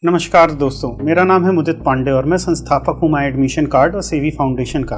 नमस्कार दोस्तों, मेरा नाम है मुदित पांडे और मैं संस्थापक हूँ माई एडमिशन कार्ड और सेवी फाउंडेशन का।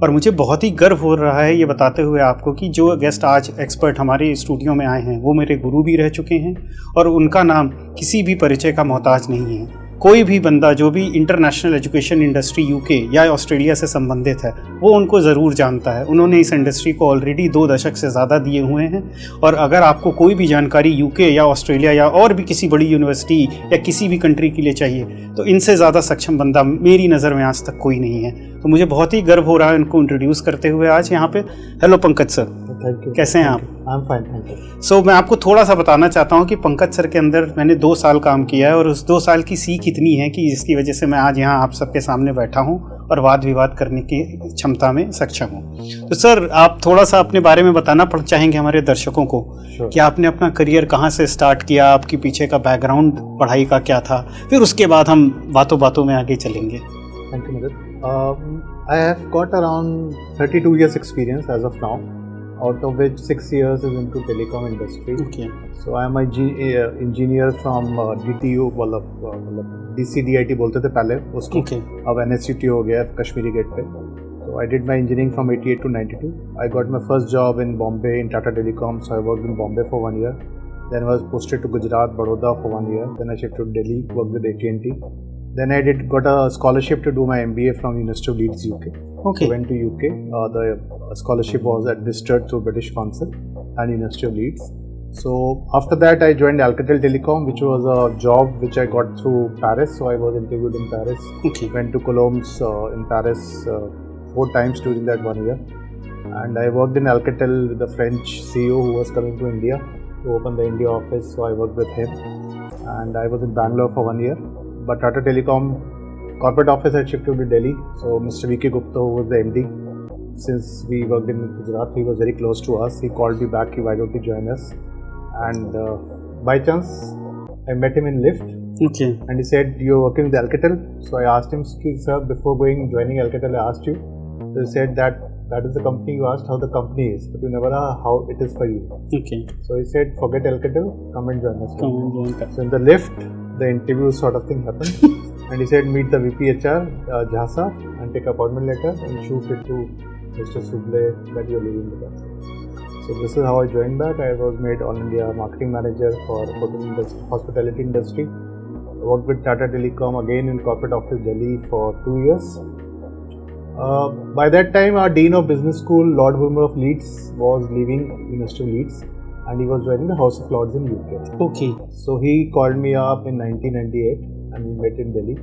और मुझे बहुत ही गर्व हो रहा है ये बताते हुए आपको कि जो गेस्ट आज एक्सपर्ट हमारे स्टूडियो में आए हैं वो मेरे गुरु भी रह चुके हैं और उनका नाम किसी भी परिचय का मोहताज नहीं है। कोई भी बंदा जो भी इंटरनेशनल एजुकेशन इंडस्ट्री यूके या ऑस्ट्रेलिया से संबंधित है वो उनको ज़रूर जानता है। उन्होंने इस इंडस्ट्री को ऑलरेडी 2 दशक से ज़्यादा दिए हुए हैं। और अगर आपको कोई भी जानकारी यूके या ऑस्ट्रेलिया या और भी किसी बड़ी यूनिवर्सिटी या किसी भी कंट्री के लिए चाहिए तो इनसे ज़्यादा सक्षम बंदा मेरी नज़र में आज तक कोई नहीं है। तो मुझे बहुत ही गर्व हो रहा है इनको इंट्रोड्यूस करते हुए आज यहाँ पे। Hello Pankaj sir, thank you. कैसे हैं आप? I am fine, thank you. So मैं आपको थोड़ा सा बताना चाहता हूँ कि पंकज सर के अंदर मैंने 2 साल काम किया है और उस 2 साल की सीख इतनी है कि जिसकी वजह से मैं आज यहाँ आप सबके सामने बैठा हूँ और वाद विवाद करने की क्षमता में सक्षम हूँ। तो सर आप थोड़ा सा अपने बारे में बताना चाहेंगे हमारे दर्शकों को कि आपने अपना करियर कहाँ से स्टार्ट किया, आपके पीछे का बैकग्राउंड पढ़ाई का क्या था, फिर उसके बाद हम बातों बातों में आगे चलेंगे। Thank you Mudit. I have got around 32 years experience as of now, out of which 6 years is into telecom industry. Okay. So I am a engineer from DTU, मतलब DCDIT बोलते थे पहले उसको, अब NSUT हो गया कश्मीरी गेट पे। So I did my engineering from 88 to 92. I got my first job in Bombay in Tata Telecom, so I worked in Bombay for 1 year. Then I was posted to Gujarat, Baroda for 1 year. Then I shifted to Delhi, worked with AT&T. Then I got a scholarship to do my MBA from University of Leeds, UK. Okay. So I went to UK. The scholarship was administered through British Council and University of Leeds. So after that, I joined Alcatel Telecom, which was a job which I got through Paris. So I was interviewed in Paris. Okay. Went to Colombe's in Paris 4 times during that 1 year. And I worked in Alcatel with the French CEO who was coming to India to open the India office. So I worked with him. And I was in Bangalore for 1 year. But Tata Telecom corporate office had shifted to Delhi. So Mr. V.K. Gupta, who was the MD, since we worked in Gujarat, he was very close to us. He called me back, why don't you join us? And by chance, I met him in lift. Okay. And he said, you're working with Alcatel? So I asked him, sir, before joining Alcatel, I asked you. So he said that is the company you asked how the company is, but you never know how it is for you. Okay. So he said, forget Alcatel, come and join us. So in the lift, the interview sort of thing happened. And he said, meet the VP HR, Jhasa, and take appointment letter and shoot it to Mr. Suble that you're leaving the company. So this is how I joined back. I was made All India Marketing Manager for hospitality industry. I worked with Tata Telecom again in corporate office Delhi for 2 years. By that time, our Dean of Business School, Lord Wilmer of Leeds, was leaving University of Leeds and he was joining the House of Lords in UK. Okay. So he called me up in 1998 and we met in Delhi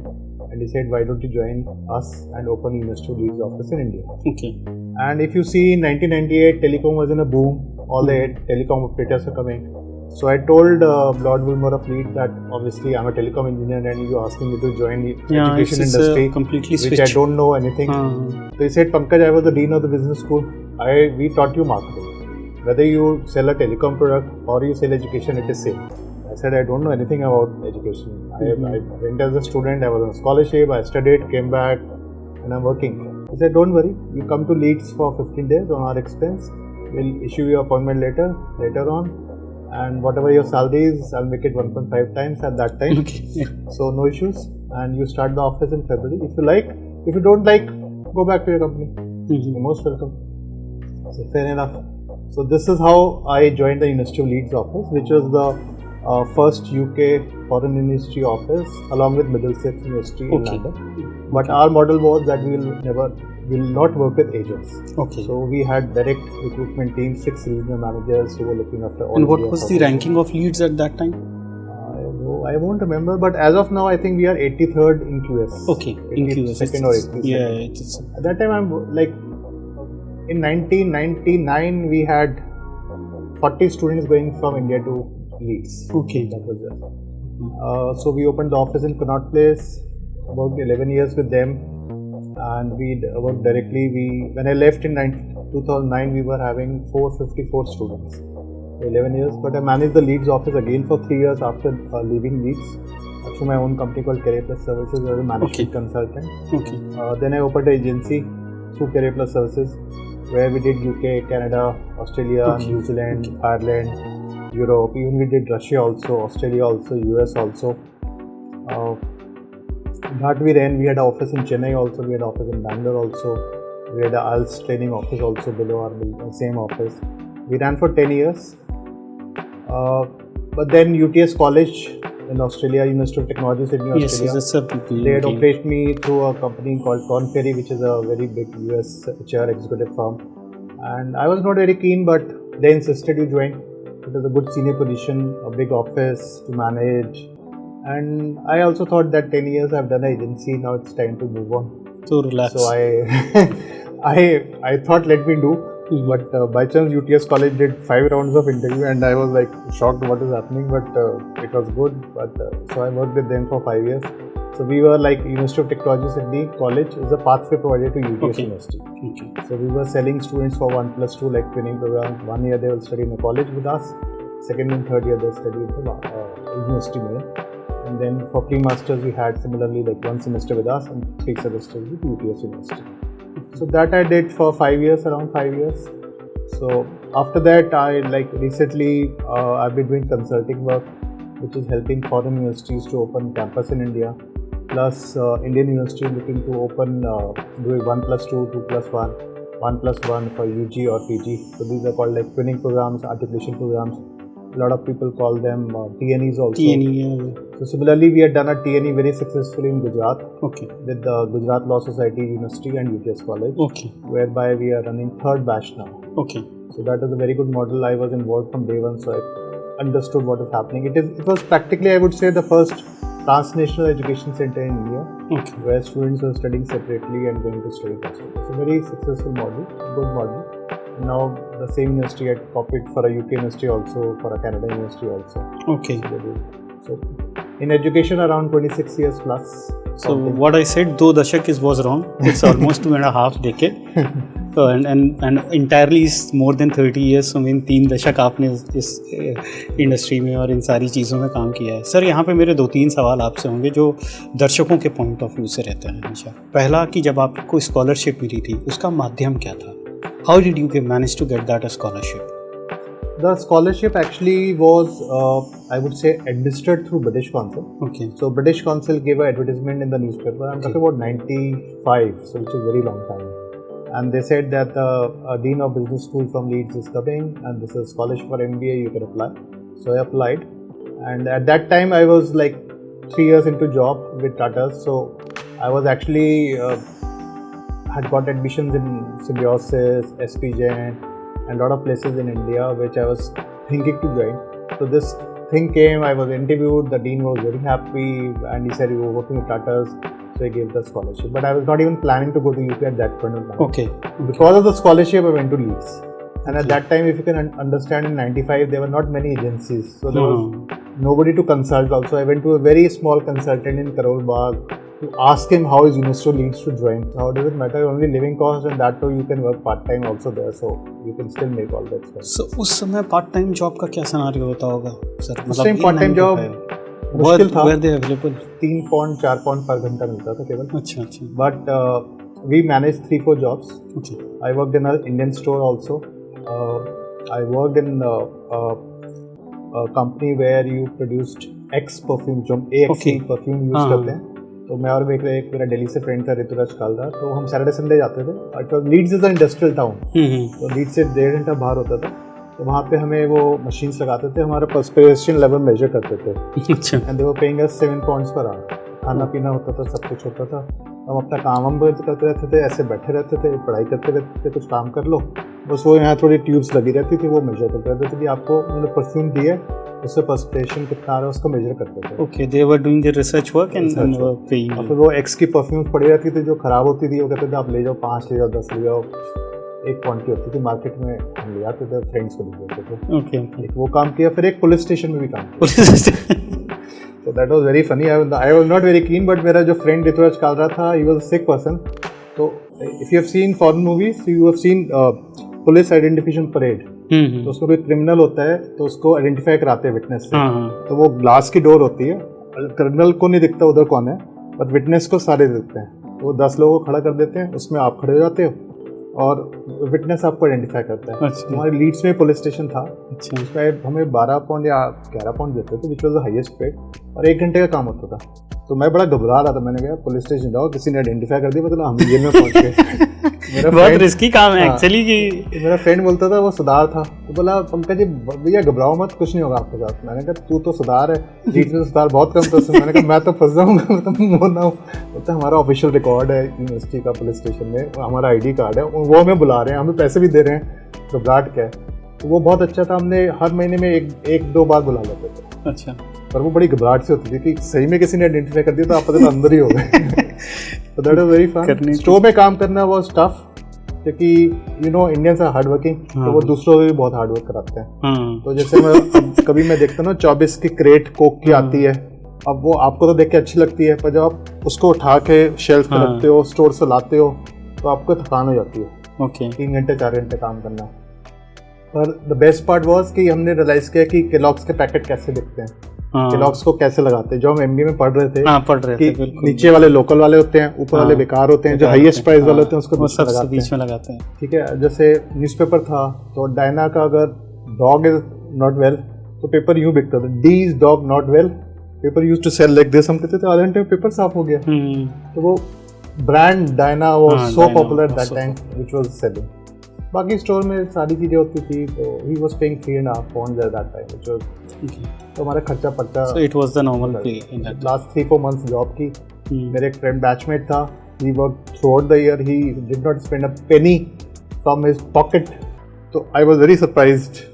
and he said, why don't you join us and open University of Leeds office in India? Okay. And if you see in 1998, telecom was in a boom. All the telecom operators are coming. So I told Lord Wilmer of Leeds that obviously I'm a telecom engineer and you're asking me to join the education industry, completely which I don't know anything. So he said, Pankaj, I was the dean of the business school. We taught you marketing. Whether you sell a telecom product or you sell education, it is same. I said, I don't know anything about education. I went as a student, I was on scholarship, I studied, came back and I'm working. He said, don't worry, you come to Leeds for 15 days on our expense. We'll issue you appointment later on. And whatever your salary is, I'll make it 1.5 times at that time. Okay. So no issues. And you start the office in February. If you like, if you don't like, go back to your company. You're most welcome. So fair enough. So this is how I joined the University of Leeds office, which was the first UK foreign ministry office along with Middlesex University in London. But our model was that we will not work with agents. Okay. So we had direct recruitment team, 6 regional managers who were looking after all. And what was the ranking of Leeds at that time? I won't remember, but as of now, I think we are 83rd in QS. Okay, in QS. Second or 82nd. Yeah. At that time, I'm like, in 1999, we had 40 students going from India to Leeds. Okay. That was it. So we opened the office in Connaught Place, worked 11 years with them. And we worked directly. When I left in 2009, we were having 454 students, 11 years. But I managed the Leeds office again for 3 years after leaving Leeds through my own company called Career Plus Services as a management consultant. Okay. Then I opened an agency through Career Plus Services where we did UK, Canada, Australia, New Ireland, Europe. Even we did Russia also, Australia also, US also. That we ran. We had an office in Chennai also. We had an office in Bangalore also. We had an IELTS training office also below our same office. We ran for 10 years. But then UTS College in Australia, University of Technology, Sydney, Australia, they had approached me through a company called Korn Ferry, which is a very big US HR executive firm. And I was not very keen, but they insisted you join. It was a good senior position, a big office to manage. And I also thought that 10 years I've done an agency, now it's time to move on. So relax. So I thought let me do. But by chance UTS College did 5 rounds of interview and I was like shocked what is happening, but it was good. But so I worked with them for 5 years. So we were like University of Technology Sydney College is a pathway provider to UTS University. So we were selling students for 1+2 like training program. 1 year they will study in a college with us. Second and third year they study in the university main. And then for pre-masters we had similarly like 1 semester with us and 3 semesters with UTS University. So that I did for 5 years, around 5 years. So after that I like recently I've been doing consulting work which is helping foreign universities to open campus in India. Plus Indian university looking to open doing 1+2, 2+1, 1+1 for UG or PG. So these are called like training programs, articulation programs. A lot of people call them TNEs also. So similarly, we had done a TNE very successfully in Gujarat with the Gujarat Law Society University and UTS College, whereby we are running 3rd batch now. So that is a very good model. I was involved from day one, so I understood what is happening. It was practically, I would say, the first transnational education center in India, where students are studying separately and going to study custody. It's a very successful model, good model. Now the same university I copied for a UK university also, for a Canada university also. So in education around 26 years plus. So what I said 2 दशक was wrong. It's almost 2.5 decade. And entirely is more than 30 years. So mean 3 दशक आपने इस industry में और इन सारी चीज़ों में काम किया है. सर यहाँ पे मेरे 2-3 सवाल आपसे होंगे जो दर्शकों के पॉइंट ऑफ व्यू से रहता है हमेशा. पहला कि जब आपको स्कॉलरशिप मिली थी उसका माध्यम क्या था? How did you manage to get that scholarship? The scholarship actually was, I would say, administered through British Council. So British Council gave an advertisement in the newspaper. I'm talking about 95, so which is a very long time. And they said that a Dean of Business School from Leeds is coming and this is scholarship for MBA, you can apply. So I applied. And at that time I was like 3 years into job with Tata. So I was actually... had got admissions in Symbiosis, SP Jain and a lot of places in India which I was thinking to join. So this thing came, I was interviewed, the dean was very happy and he said you were working with Tatas, so he gave the scholarship. But I was not even planning to go to UK at that point of time. Because of the scholarship I went to Leeds. And at that time, if you can understand, in 95 there were not many agencies. So there was nobody to consult also. I went to a very small consultant in Karol Bagh to ask him how is University of Leeds to join. How does it matter? Only living cost and that too you can work part time also there, so you can still make all that stuff. So उस समय part time job का क्या scenario होता होगा sir? उस time part time job मुश्किल था. Were they available? 3 pound 4 pound पर घंटा मिलता था केवल. अच्छा. But we managed 3-4 jobs. I worked in an Indian store also. I worked in a company where you produced X perfume, जो AXE perfume use करते हैं. तो मैं और एक मेरा दिल्ली से फ्रेंड था ऋतुराज कालदा, तो हम सैटरडे संडे जाते थे. Leeds is a industrial town, तो लीड्स से 1.5 घंटा बाहर होता था. तो वहाँ पे हमें वो मशीन्स लगाते थे, हमारा पर्सपिरेशन लेवल मेजर करते थे. And they were paying us 7 pounds per hour. खाना पीना होता था, सब कुछ होता था. हम अपना काम करते रहते थे, ऐसे बैठे रहते थे, पढ़ाई करते रहते थे, कुछ काम कर लो बस. वो यहाँ थोड़ी ट्यूब्स लगी रहती थी, वो मेजर करते रहते थे कि आपको उन्होंने परफ्यूम दिया है, उससे पर्सपिरेशन कितना आ रहा है उसको मेजर करते थे. Okay, they were doing the research work and paying. और फिर वो एक्स की परफ्यूम्स पड़ी रहती थी जो ख़राब होती थी, वो कहते थे आप ले जाओ, 5 ले जाओ, 10 ले जाओ. एक क्वांटिटी होती थी मार्केट में, हम ले आते थे, फ्रेंड्स को दे देते थे. ओके, वो काम किया. फिर एक पुलिस स्टेशन में भी काम किया. So that was very funny. I was not very keen, but मेरा जो फ्रेंड ऋतुराज कालरा था, he was a sick person. तो if you have seen foreign movies, you have seen police identification parade. तो उसमें कोई क्रिमिनल होता है तो उसको आइडेंटिफाई कराते हैं विटनेस से. तो वो ग्लास की डोर होती है, क्रिमिनल को नहीं दिखता उधर कौन है, बट विटनेस को सारे दिखते हैं. वो 10 लोगों को खड़ा कर देते हैं, उसमें आप खड़े हो जाते हो और विटनेस आपको आइडेंटिफाई करता है. हमारे लीड्स में पुलिस स्टेशन था. उसमें हमें 12 पाउंड या 11 पाउंड देते थे, which was the highest paid, और 1 घंटे का काम होता था. तो मैं बड़ा घबरा रहा था, मैंने कहा पुलिस स्टेशन जाओ, किसी ने आइडेंटिफाई कर दिया, मतलब हम जेल में पहुंच गए। बहुत रिस्की काम है एक्चुअली कि मेरा फ्रेंड बोलता था वो सरदार था, तो बोला पंकज जी भैया घबराओ मत, कुछ नहीं होगा आपके साथ। मैंने कहा तू तो सरदार है, लीड्स में सरदार बहुत कम तो। मैंने कहा मैं तो फंस जाऊंगा, मतलब वो ना हो। बोलता हमारा ऑफिशियल रिकॉर्ड है यूनिवर्सिटी का, पुलिस स्टेशन में हमारा ID कार्ड है, वो हमें बुला रहे हैं, हमें पैसे भी दे रहे हैं, घबराहट क्या है। तो वो बहुत अच्छा था, हमने हर महीने में एक दो बार बुला लेते थे। अच्छा। पर वो बड़ी घबराहट से होती थी कि सही में किसी ने आइडेंटिफाई कर दिया तो आप पता तो अंदर ही हो गए। तो that was very fun. Store में काम करना वाज टफ, क्योंकि you know Indians are hard working, तो वो दूसरों को भी बहुत हार्ड वर्क कराते हैं। तो जैसे कभी मैं देखता हूँ ना 24 की क्रेट कोक की आती है, अब वो आपको तो देख के अच्छी लगती है, पर जब आप उसको उठा के शेल्फ पे रखते हो, स्टोर से लाते हो, तो आपको थकान हो जाती है। ओके। 3 घंटे 4 घंटे काम करना। पर द बेस्ट पार्ट वाज कि हमने रियलाइज किया कि केलॉग्स के पैकेट कैसे दिखते हैं, केलॉग्स को कैसे लगाते हैं। जो हम MBA में पढ़ रहे थे कि नीचे वाले लोकल वाले होते हैं, ऊपर वाले बेकार होते हैं, जो हाईएस्ट प्राइस वाले होते हैं उसको बीच में लगाते हैं। ठीक है, जैसे न्यूज़पेपर था तो डायना का अगर डॉग इज नॉट वेल तो पेपर यूं बिकता था, Di is dog not well, paper used to sell like this. हम कहते थे आधे घंटे में पेपर साफ हो गया। तो वो brand Diana was so popular that time which was selling. बाकी स्टोर में सारी चीज़ें होती थी, तो he was paying 3.5 pounds at that time, which was तो हमारा खर्चा पड़ता। So it was the normal pay in that. Last 3-4 months job की। मेरे एक फ्रेंड बैचमेट था, he worked throughout the year, he did not spend a penny from his pocket, तो I was very surprised।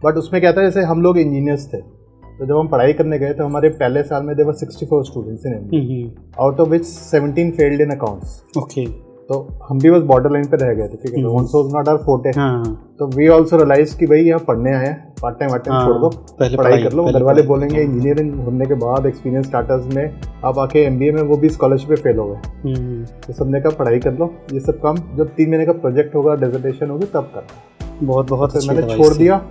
But उसमें क्या था, जैसे हम लोग इंजीनियर्स थे, तो जब हम पढ़ाई करने गए तो हमारे पहले साल में there were 64 students in MBA, out of which 17 failed in accounts। Okay। तो हम भी बस बॉर्डर लाइन पे रह गए थे, ठीक है, वन सोज नॉट आवर फोर्टे। तो वी आल्सो रियलाइज कि भाई यहाँ पढ़ने आए हैं, पार्ट टाइम छोड़ दो, पढ़ाई कर लो। घर वाले बोलेंगे इंजीनियरिंग होने के बाद एक्सपीरियंस स्टार्टर्स में आप आके MBA में वो भी स्कॉलरशिप पे फेल हो गए। तो सबने कहा पढ़ाई कर लो, ये सब काम जब 3 महीने का प्रोजेक्ट होगा, डेजर्टेशन होगी, तब करना। बहुत मैंने छोड़ दिया।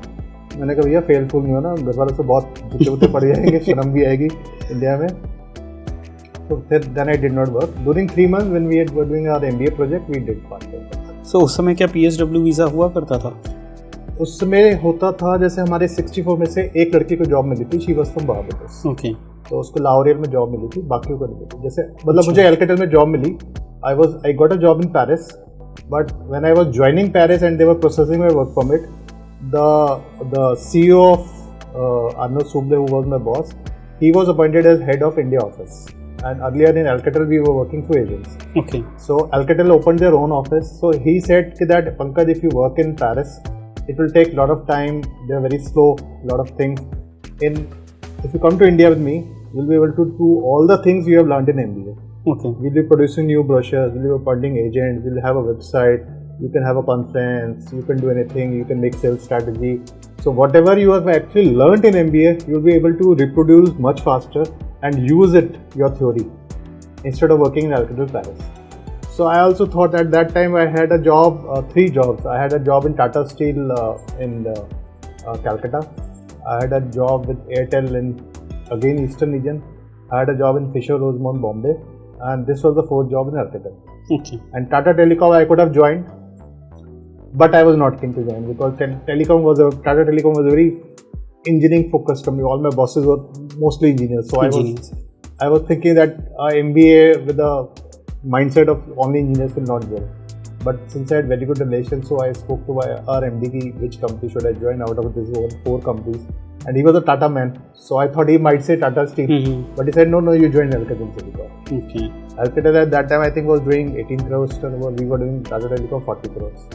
मैंने कहा भैया फेल फूल नहीं होना, घर वालों से बहुत जूते पड़ जाएंगे, शर्म भी आएगी इंडिया में। So then I did not work. During 3 months when we were doing our MBA project, we did part-time. So उस समय क्या PSW वीज़ा हुआ करता था? उस समय होता था, जैसे हमारे 64 में से एक लड़की को जॉब मिली थी, she was from Barbados. Okay. तो उसको लाहौरियल में जॉब मिली थी, बाकियों को नहीं मिली। जैसे मतलब मुझे Alcatel में जॉब मिली, I got a job in Paris, but when I was joining Paris and they were processing my work permit, the CEO of Arnaud Suble, who was my boss, he was appointed as head of India office. And earlier in Alcatel we were working through agents. Okay. So Alcatel opened their own office. So he said that Pankaj, if you work in Paris, it will take a lot of time. They are very slow. A lot of things. If you come to India with me, you'll be able to do all the things you have learned in MBA. Okay. We'll be producing new brochures. We'll be appointing agents. We'll have a website. You can have a conference. You can do anything. You can make sales strategy. So whatever you have actually learned in MBA, you'll be able to reproduce much faster and use it, your theory, instead of working in Alcatel Paris. So I also thought at that time I had a job, 3 jobs. I had a job in Tata Steel in Calcutta. I had a job with Airtel in, again, Eastern region. I had a job in Fisher Rosemont, Bombay. And this was the 4th job in Alcatel. Okay. And Tata Telecom I could have joined, but I was not keen to join because Tata Telecom was a very engineering focused company. All my bosses were mostly engineers, so I was thinking that MBA with a mindset of only engineers will not work. But since I had very good relations, so I spoke to our MD ki which company should I join out of this 4 companies, and he was a Tata man, so I thought he might say Tata Steel, but he said no, you join Alcatel Telecom. Okay. Alcatel at that time I think was doing 18 crores turnover. We were doing Tata Telecom 40 crores.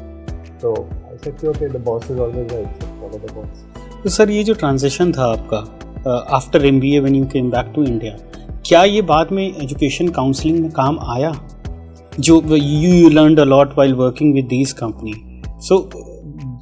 So I said okay, the boss is always right, so follow the boss. तो sir ये जो transition था आपका after MBA when you came back to India, क्या ये बाद में education counselling में काम आया? जो you learned a lot while working with this company, so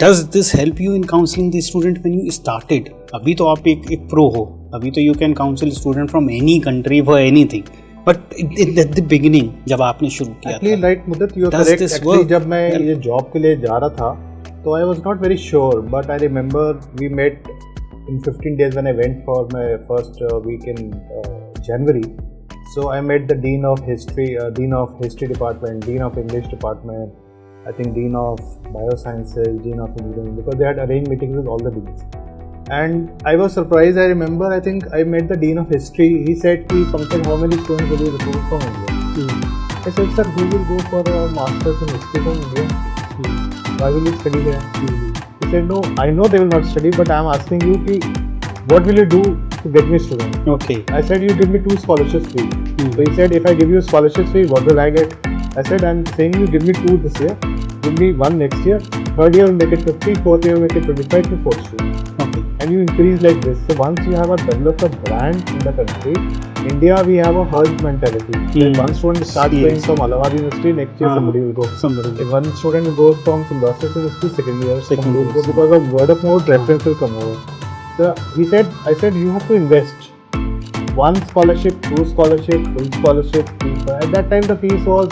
does this help you in counselling the student when you started? अभी तो आप एक प्रो हो, अभी तो you can council student from any country for anything, but at the beginning जब आपने शुरू किया था, राइट मुद्दत, यू आर करेक्ट। एक्चुअली जब मैं ये जॉब के लिए जा रहा था तो I was not very sure, but I remember we met in 15 days when I went for my first week in January. So I met the Dean of History Department, Dean of English Department, I think Dean of Biosciences, Dean of Engineering, because they had arranged meetings with all the deans. And I was surprised. I remember, I think I met the Dean of History. He said, Pankaj, how many students will you recruit from India? I said, sir, who will go for a master's in history from India? Why will you study here? He said, no, I know they will not study, but I am asking you, what will you do to get me students? Okay. I said, you give me 2 scholarships free. So he said, if I give you scholarships free, what will I get? I said, I'm saying you give me 2 this year, give me 1 next year, 3rd year will make it 50, 4th year will make it 25 to 4th student. Okay. And you increase like this. So once you have developed a brand in the country, India we have a herd mentality. If one student starts going from Allahabad University, next year somebody will go. If one student goes from Symbiosis University, second year somebody will go, because of word of mouth reference will come over. So I said you have to invest. 1 scholarship, 2 scholarship, 3 scholarship. At that time the fees was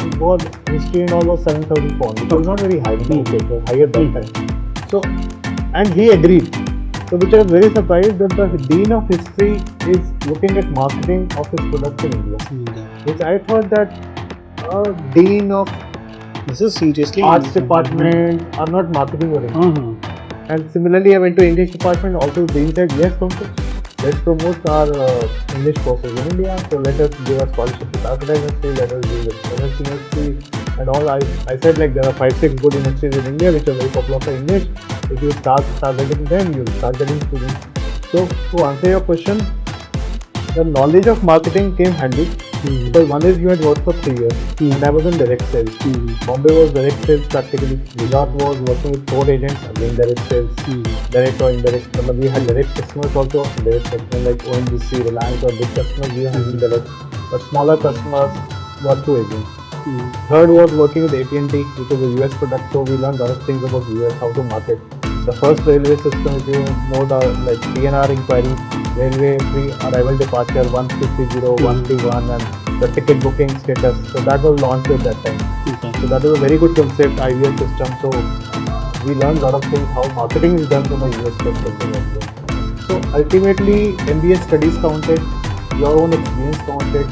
history and all was 7,000 pounds. It was not very high, it was higher that time. So, and he agreed. So which I was very surprised that the Dean of History is looking at marketing of his product in India. Which I thought that Dean of this is seriously Arts Department are not marketing oriented. And similarly, I went to English department. Also, Dean said, yes, let's promote our English courses in India. So let us give a scholarship to Calcutta University. Let us give it to University and all. I said like there are 5-6 good universities in India which are very popular for English. If you start getting them, you'll start getting students. So to answer your question, the knowledge of marketing came handy. Because one is you had worked for 3 years and I was in direct sales. Bombay was direct sales practically. Gujarat was working with 4 agents, again direct sales. Direct or indirect. We had direct customers also, direct customers like ONGC, Reliance or big customers we had indirect. But smaller customers were through agents. Third was working with AT&T, which is a US product, so we learned a lot of things about US, how to market. The first railway system, if you know the like PNR inquiry, railway pre-arrival departure 150, 131 and the ticket booking status. So that was launched at that time. So that was a very good concept, IVS system. So we learned a lot of things, how marketing is done from a US perspective also. So ultimately MBA studies counted, your own experience counted,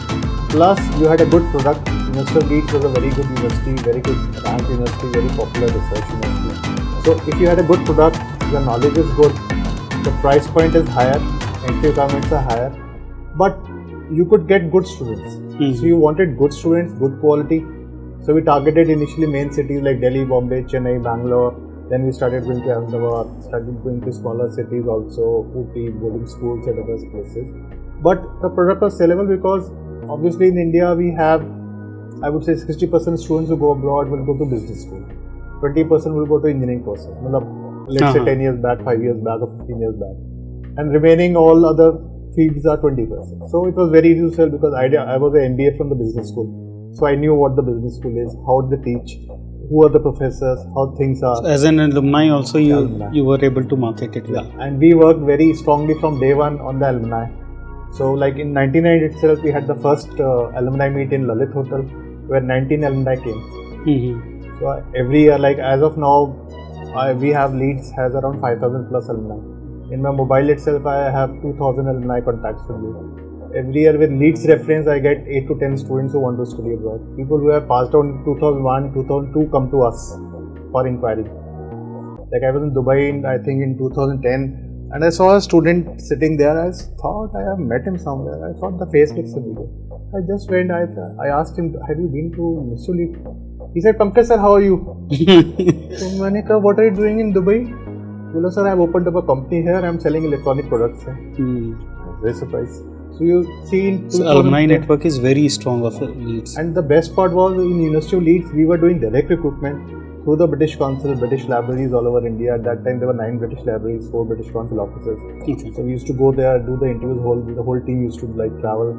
plus you had a good product. University of Leeds was a very good university, very good ranked university, very popular research university. So if you had a good product, your knowledge is good, the price point is higher, entry requirements are higher, but you could get good students. So you wanted good students, good quality. So we targeted initially main cities like Delhi, Bombay, Chennai, Bangalore. Then we started going to Ahmedabad, started going to smaller cities also, Ooty, boarding schools and other places. But the product was sellable because obviously in India we have, I would say 60% students who go abroad will go to business school. 20% will go to engineering courses. Let's say 10 years back, 5 years back or 15 years back. And remaining all other fields are 20%. So it was very easy to sell because I was an MBA from the business school. So I knew what the business school is, how they teach, who are the professors, how things are. So as an alumni also you were able to market it well. Yeah. And we worked very strongly from day one on the alumni. So like in 99 itself we had the first alumni meet in Lalit Hotel where 19 alumni came. So every year, like as of now, we have Leeds has around 5,000 plus alumni. In my mobile itself, I have 2,000 alumni contacts with me. Every year with Leeds reference, I get 8 to 10 students who want to study abroad. People who have passed out in 2001, 2002 come to us for inquiry. Like I was in Dubai, I think in 2010, and I saw a student sitting there. I thought I have met him somewhere. I thought the face looks familiar. I just went, I asked him, have you been to Mr. Leeds? He said, Pankaj sir, how are you? So I said, what are you doing in Dubai? Hello sir, I have opened up a company here. I am selling electronic products. Very surprised. So you see in alumni network is very strong of Leeds. And the best part was in University of Leeds, we were doing direct recruitment through the British Council, British libraries all over India. At that time there were 9 British libraries, 4 British Council offices. So we used to go there, do the interviews, the whole team used to like travel.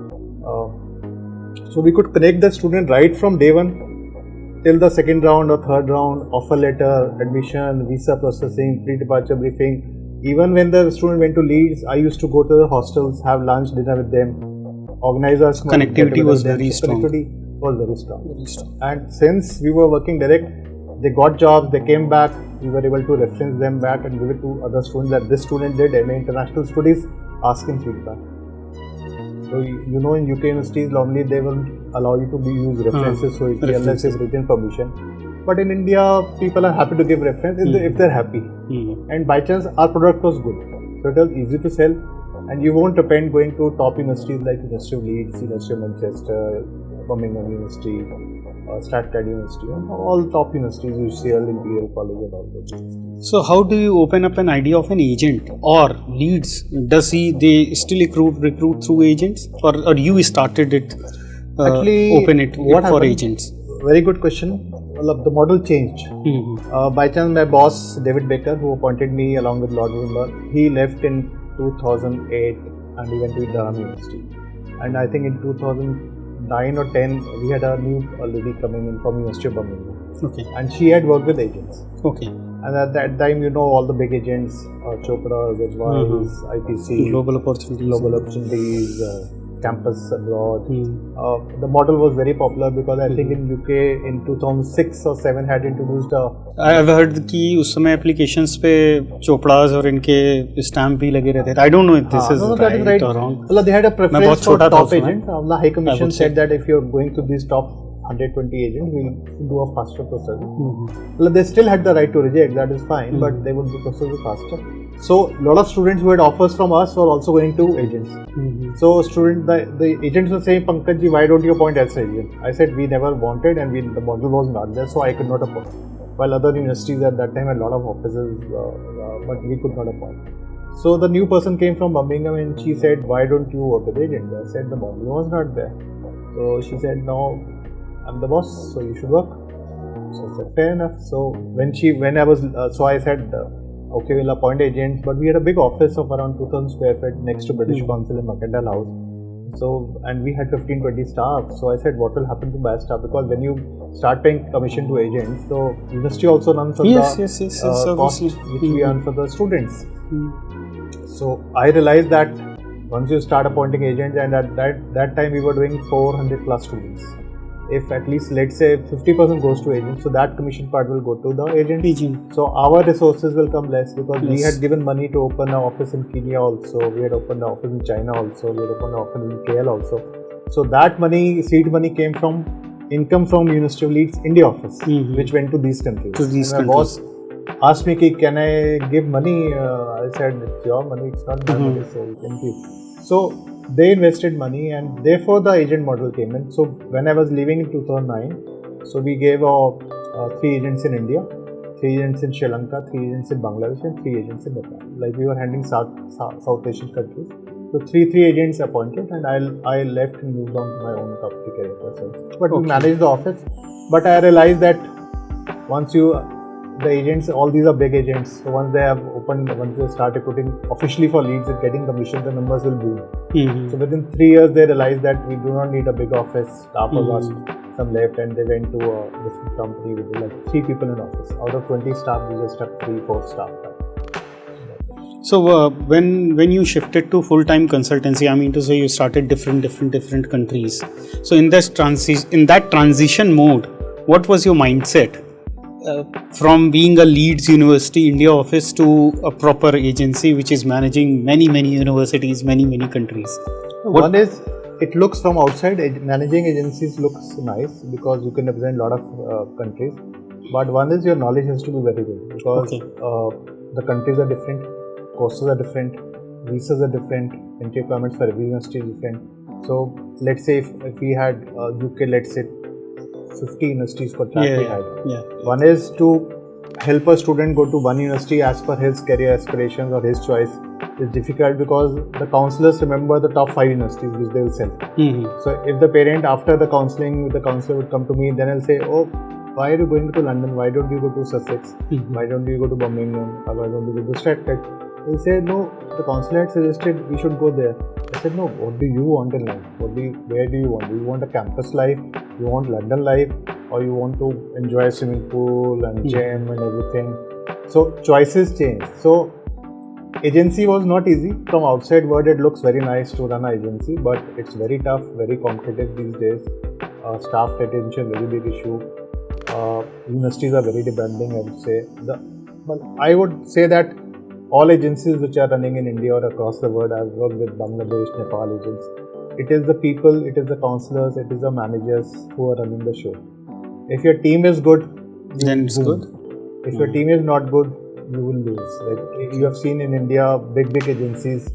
So we could connect the student right from day one till the second round or third round, offer letter, admission, visa processing, pre-departure briefing. Even when the student went to Leeds, I used to go to the hostels, have lunch, dinner with them, organize our connectivity was very strong. Connectivity was very strong. And since we were working direct, they got jobs, they came back, we were able to reference them back and give it to other students that this student did MA International Studies, ask him feedback. So you know in UK universities normally they will allow you to use references unless it's written permission. But in India people are happy to give reference if they're happy. And by chance our product was good. So it was easy to sell, and you won't depend going to top universities like University of Leeds, University of Manchester, Birmingham University, Stratford University, and all top universities, UCL, Imperial College, and all those. So how do you open up an idea of an agent, or Leeds? They still recruit through agents, or you started it? Actually, open it what for happened? Agents. Very good question. Well, the model changed. By chance, my boss David Baker, who appointed me along with Lord Wimber, he left in 2008 and he went to Durham University. And I think in 2009 or 10, we had a new lady coming in from University of Birmingham. Okay. And she had worked with agents. Okay. And at that time, all the big agents, Chopra, Zedwise, IPC, Global Opportunities, campus abroad. The model was very popular because I think in UK in 2006 or 7 had introduced I have heard कि उस समय applications पे चोपड़ास और इनके stamp भी लगे रहते थे. I don't know if this is right or wrong. Well, they had a preference for top agent. The High Commission said that if you're going to these top 120 agents, we'll do a faster process. Well, they still had the right to reject, that is fine, but they would do process faster. So, a lot of students who had offers from us were also going to agents. So, the agents were saying, Pankaj ji, why don't you appoint as an agent? I said, we never wanted, and the model was not there, so I could not appoint. While other universities at that time had a lot of offices, but we could not appoint. So, the new person came from Birmingham and she said, why don't you work with agents? I said, the model was not there. So, she said, no, I'm the boss, so you should work. So I said, fair enough. So I said, okay, we'll appoint agents, but we had a big office of around 2,000 square feet next to British Council in Mercantile House. So, and we had 15-20 staff. So I said, what will happen to my staff? Because when you start paying commission to agents, so university also runs on the cost which we earn for the students. So I realized that once you start appointing agents, and at that time we were doing 400 plus students. If at least, let's say, 50% goes to agents, so that commission part will go to the agent. So our resources will come less because we had given money to open an office in Kenya also, we had opened an office in China also, we had opened an office in KL also. So that money, seed money, came from income from University of Leeds India office, which went to these countries. My boss asked me, can I give money? I said, it's your money, it's not my money, so you can give. So they invested money, and therefore the agent model came in. So when I was leaving in 2009, so we gave 3 agents in India, 3 agents in Sri Lanka, 3 agents in Bangladesh, and 3 agents in Nepal. Like we were handling South Asian countries. So 3 agents appointed, and I left and moved on to my own property career. But we managed the office. But I realized that once the agents, all these are big agents. So once they have opened, once they start recruiting officially for Leeds and getting commission, the numbers will boom. So within 3 years, they realized that we do not need a big office. Staff was asked, some left, and they went to a different company with like 3 people in office. Out of 20 staff, we just have 3-4 staff. So when you shifted to full-time consultancy, I mean to say you started different countries. So in that transition mode, what was your mindset? From being a Leeds University India office to a proper agency which is managing many universities, many countries. One is, it looks from outside, managing agencies looks nice because you can represent a lot of countries. But one is, your knowledge has to be very good because the countries are different, courses are different, visas are different, entry requirements for every university is different. So let's say if we had UK, let's say 50 universities for track we had. One is to help a student go to one university as per his career aspirations or his choice. It's difficult because the counselors remember the top 5 universities which they will send. So if the parent, after the counselling, the counselor would come to me, then I'll say, oh, why are you going to London? Why don't you go to Sussex? Why don't you go to Birmingham? Or why don't you go to Stratford? He said, no, the counselor had suggested we should go there. I said, no, what do you want in life? Where do you want? Do you want a campus life? You want London life? Or you want to enjoy swimming pool and gym and everything? So choices change. So agency was not easy. From outside world, it looks very nice to run an agency, but it's very tough, very competitive these days. Staff retention, very big issue. Universities are very demanding, I would say. I would say that all agencies which are running in India or across the world, I've worked with Bangladesh, Nepal agents. It is the people, it is the counselors, it is the managers who are running the show. If your team is good, then it's good. If your team is not good, you will lose. Like you have seen in India, big agencies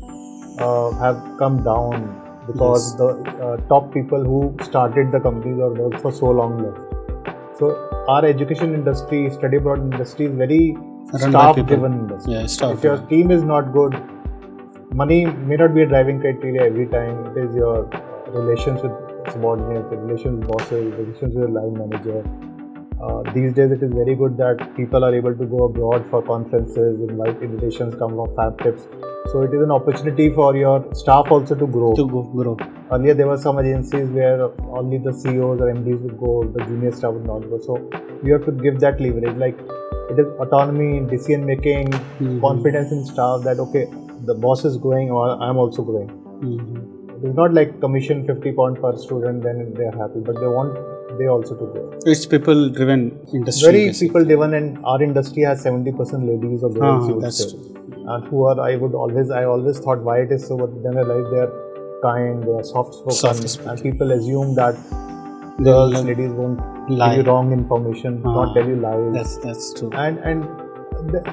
have come down because the top people who started the companies or worked for so long left. So our education industry, study abroad industry is very staff-driven industry. Yeah, staff. If your team is not good, money may not be a driving criteria every time. It is your relations with subordinates, relations with bosses, relations with your line manager. These days it is very good that people are able to go abroad for conferences, invitations come from fab tips. So it is an opportunity for your staff also to grow. Earlier there were some agencies where only the CEOs or MDs would go, the junior staff would not go. So you have to give that leverage. Like it is autonomy, decision making, confidence in staff that okay, the boss is growing or I am also growing. It's not like commission £50 per student, then they are happy, but they also to grow. It's people-driven industry. Very people-driven, and our industry has 70% ladies or girls. That's true. And who are I always thought why it is so, but then I realized they are kind, they are soft-spoken, and people assume that ladies won't give you wrong information, not tell you lies. That's true. And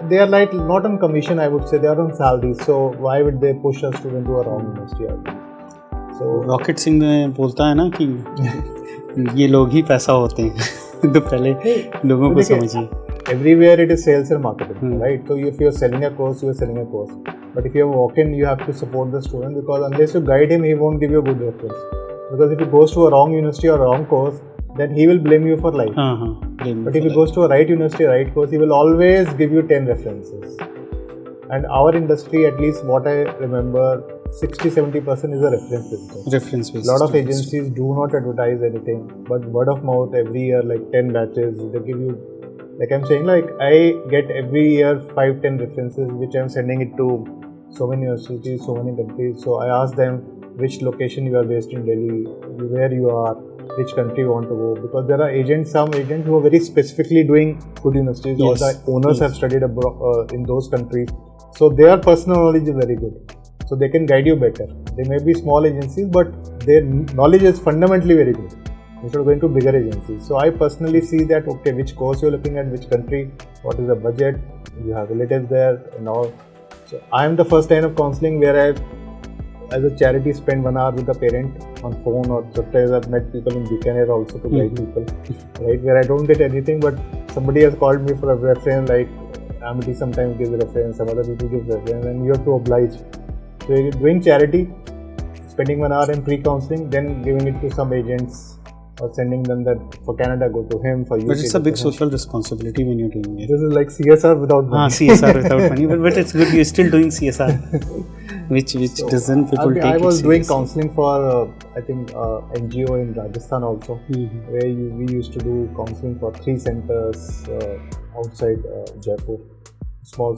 they are like not on commission, I would say they are on salary. So why would they push a student to a wrong industry? So rocket Singh बोलता है ना कि ये लोग ही पैसा होते हैं तो पहले लोगों को समझिए. Everywhere it is sales and marketing, right? So if you are selling a course, you are selling a course. But if you have walk-in, you have to support the student because unless you guide him, he won't give you a good reference. Because if he goes to a wrong university or wrong course, then he will blame you for life. But if he goes to a right university, right course, he will always give you 10 references. And our industry, at least what I remember, 60-70% is a reference based. A lot of agencies do not advertise anything, but word of mouth every year, like 10 batches, they give you, like I'm saying, like I get every year 5-10 references which I'm sending it to so many universities, so many countries. So I ask them which location you are based in Delhi, where you are, which country you want to go, because there are some agents who are very specifically doing good universities, or the owners have studied abroad in those countries. So their personal knowledge is very good. So they can guide you better. They may be small agencies, but their knowledge is fundamentally very good instead of going to bigger agencies. So I personally see that, okay, which course you're looking at, which country, what is the budget, you have relatives there and all. So I am the first line of counseling where I, as a charity, spend 1 hour with the parent on phone, or sometimes I've met people in Bikaner also to guide people, right, where I don't get anything, but somebody has called me for a reference, like Amity sometimes gives a reference, some other people give reference, and you have to oblige. So you're doing charity, spending 1 hour in pre-counseling, then giving it to some agents or sending them that for Canada go to him, for UK. But it's a big social responsibility when you're doing it. This is like CSR without money. CSR without money, but it's good you're still doing CSR, which so doesn't people take. I was doing counseling for I think NGO in Rajasthan also, where we used to do counseling for 3 centers outside Jaipur. Small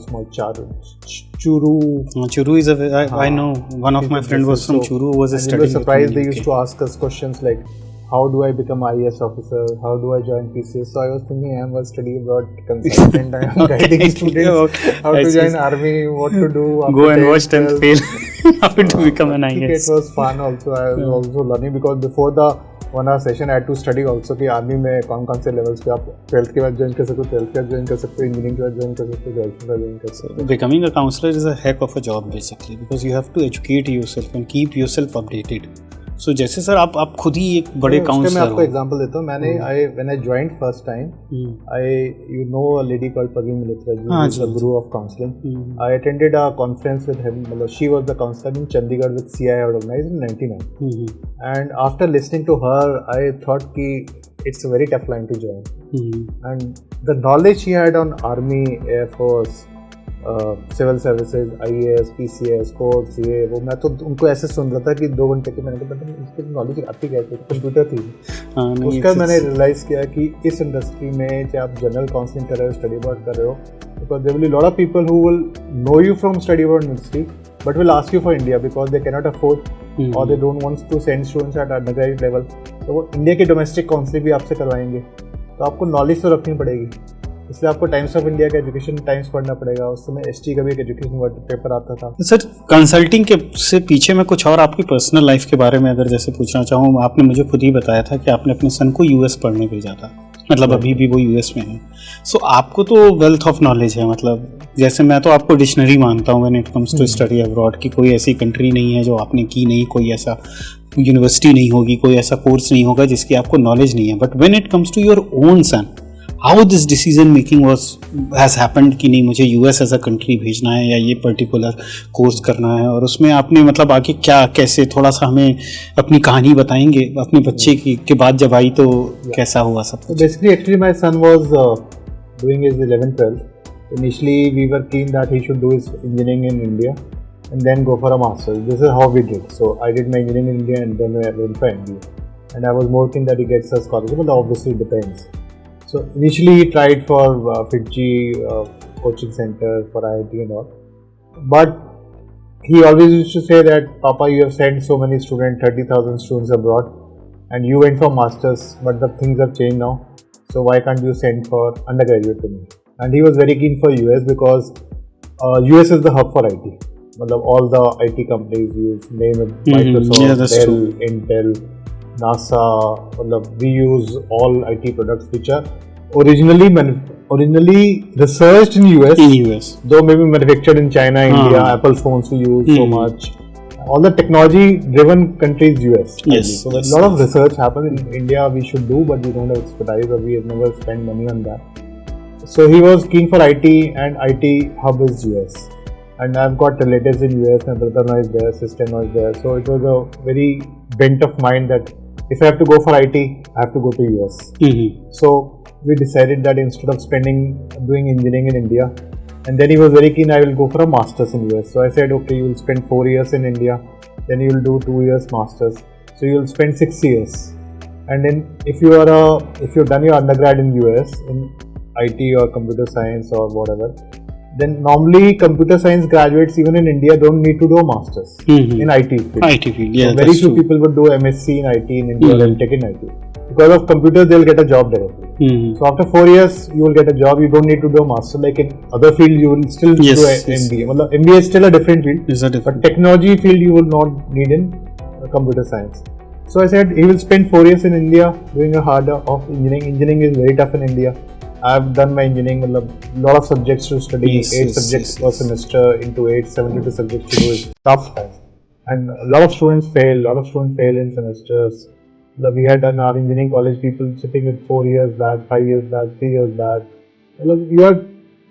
Churu. Churu is I know one of my friends was from Churu, was a study. We were surprised they used to ask us questions like, how do I become IAS officer? How do I join PCS? So I was thinking, I am a study abroad consultant. I am guiding students how to join army, what to do. Go and watch them fail. How to become an IAS. It was fun also. I was also learning because before the 1 hour session I had to study also कि army में कौन से levels पे आप 12th के बाद join कर सकते हो, 12th के बाद ज्वाइन कर सकते हो, इंजीनियरिंग के बाद ज्वाइन कर सकते हो, 12th के बाद ज्वाइन कर सकते हो. Becoming a counselor is a heck of a job basically because you have to educate yourself and keep yourself updated. So जैसे सर आप खुद ही एक बड़े काउंसलर हो. मैं आपको एग्जांपल देता हूँ. मैंने when I joined first time, you know a lady called Pagi Militra, who is the guru of counseling. I attended a conference with him. She was the counselor in Chandigarh with CI organized in 99. And after listening to her, I thought कि it's a very tough line to join. And the knowledge she had on Army, Air Force, civil services, IAS, PCS, sports, ये वो, मैं तो उनको ऐसे सुन रहा था कि 2 घंटे के मैंने कहा इसकी नॉलेज आती कैसे, कंप्यूटर थी. उसका मैंने रियलाइज़ किया कि इस इंडस्ट्री में चाहे आप जनरल काउंसलिंग कर रहे हो, स्टडी अब्रॉड कर रहे हो, because there will be lot of people who will know you from study abroad university but will ask you for India because they cannot afford और they don't want to send students at undergraduate level. तो वो India की domestic counselling भी आपसे करवाएंगे. तो आपको knowledge तो रखनी पड़ेगी, इसलिए आपको टाइम्स ऑफ इंडिया का एजुकेशन टाइम्स पढ़ना पड़ेगा. उस समय ST का भी एक एजुकेशन पेपर आता था. सर कंसल्टिंग के से पीछे मैं कुछ और आपकी पर्सनल लाइफ के बारे में अगर जैसे पूछना चाहूँ, आपने मुझे खुद ही बताया था कि आपने अपने सन को US पढ़ने भेजा था. मतलब अभी भी वो यूएस में है। सो आपको तो वेल्थ ऑफ नॉलेज है, मतलब जैसे मैं तो आपको डिक्शनरी मानता हूँ when it comes to study abroad, कि कोई ऐसी कंट्री नहीं है जो आपने की नहीं, कोई ऐसा यूनिवर्सिटी नहीं होगी, कोई ऐसा कोर्स नहीं होगा जिसकी आपको नॉलेज नहीं है। But when it comes to your own son, how this decision making has happened कि नहीं मुझे यूएस एज अ कंट्री भेजना है या ये पर्टिकुलर कोर्स करना है, और उसमें आपने मतलब आगे क्या कैसे, थोड़ा सा हमें अपनी कहानी बताएंगे अपने बच्चे की के बाद जब आई तो कैसा हुआ सब कुछ? Basically, actually, my son was doing his 11th, 12th. Initially, we were keen that he should do his engineering in India and then go for a master's. This is how we did. So I did my engineering in India and then I went for MBA. And I was more keen that he gets a scholarship, but obviously it depends. So initially he tried for Fiji coaching center for IIT and all. But he always used to say that, Papa, you have sent so many students, 30,000 students abroad, and you went for masters, but the things have changed now. So why can't you send for undergraduate to me? And he was very keen for US because US is the hub for IT. All the IT companies use, name it, Microsoft, Dell, Intel, NASA. We use all IT products which are originally researched in US, though maybe manufactured in China, India. Apple phones we use so much. All the technology driven countries US. Yes. So a lot of research happens in India we should do, but we don't have expertise or we have never spent money on that. So he was keen for IT, and IT hub is US. And I've got relatives in US, my brother is there, sister is there. So it was a very bent of mind that if I have to go for IT, I have to go to US. So we decided that instead of doing engineering in India, and then he was very keen I will go for a master's in US. So I said, okay, you will spend 4 years in India, then you will do 2 years masters. So you will spend 6 years. And then if you've done your undergrad in US in IT or computer science or whatever, then normally computer science graduates even in India don't need to do a master's in IT field. IT field, yeah. So very few people would do MSc in IT in India or MTech in IT. Because of computers, they'll get a job directly. So after 4 years, you will get a job. You don't need to do a master. Like in other field, you will still do MBA. MBA is still a different field. But technology field, you will not need in computer science. So I said he will spend 4 years in India doing a harder of engineering. Engineering is very tough in India. I've done my engineering, a lot of subjects to study, 8 subjects per semester into 72 subjects to do is tough. And a lot of students fail in semesters. We had done our engineering college people sitting with 4 years back, 5 years back, 3 years back. You are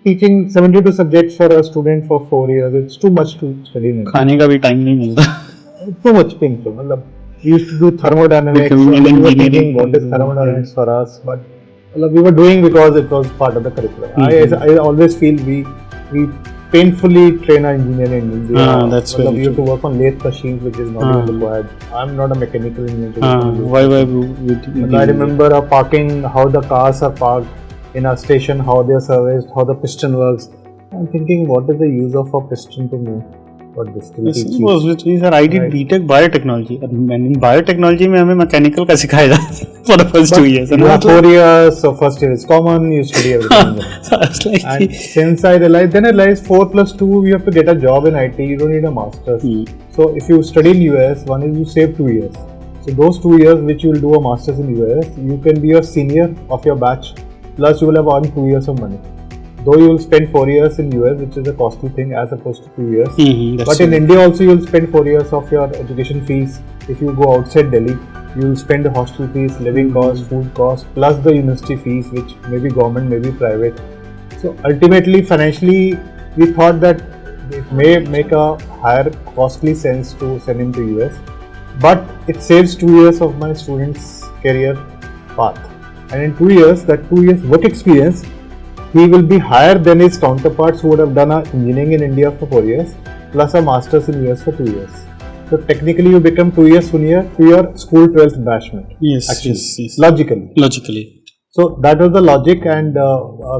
teaching 72 subjects for a student for 4 years. It's too much to study. खाने का भी time नहीं मिलता. Too much things. We used to do thermodynamics. We were thinking what is thermodynamics for us, but we were doing because it was part of the curriculum. I always feel we painfully train our engineer in India. That's very we have to work on lathe machines, which is not even required. I'm not a mechanical engineer. Why I remember parking, how the cars are parked in a station, how they are serviced, how the piston works. I'm thinking, what is the use of a piston to move? What this will teach you? Sir, I did BTech biotechnology. And in biotechnology में हमें mechanical का सिखाया जाता है for the first 2 years. You have 4 years, so first year is common. You study everything. So I was like, and since I realized 4 plus 2, you have to get a job in IT. You don't need a master's. So if you study in US, one is you save 2 years. So those 2 years which you will do a master's in US, you can be a senior of your batch. Plus you will have earned 2 years of money. Though you will spend 4 years in US, which is a costly thing as opposed to 2 years. But in India also you will spend 4 years of your education fees. If you go outside Delhi, you will spend the hostel fees, living costs, food costs, plus the university fees, which may be government, may be private. So ultimately, financially, we thought that it may make a higher costly sense to send him to US. But it saves 2 years of my student's career path. And in 2 years, that 2 years work experience, he will be higher than his counterparts who would have done engineering in India for 4 years plus a master's in US for 2 years. So technically you become 2 years senior to your school 12th batchmate. Yes, actually, yes. Logically. So that was the logic, and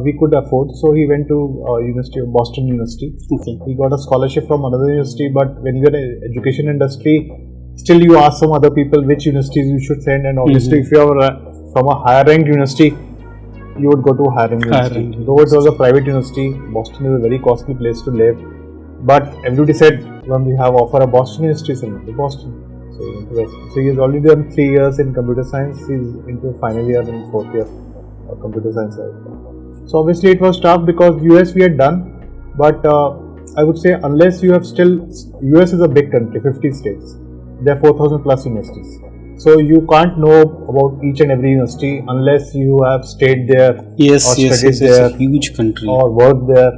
we could afford. So he went to University of Boston University. Okay. He got a scholarship from another university, but when you're in the education industry, still you ask some other people which universities you should send, and obviously if you are from a higher ranked university, you would go to higher university. Though it was a private university, Boston is a very costly place to live. But everybody said, when we have offer a Boston university, send him to Boston. So he went to West. So he has already done 3 years in computer science. He's into final year and 4th year. computer science side. So obviously it was tough because US we had done, but I would say unless you have still, US is a big country, 50 states, there are 4,000 plus universities. So you can't know about each and every university unless you have stayed there or studied there. It's a huge country. Or worked there.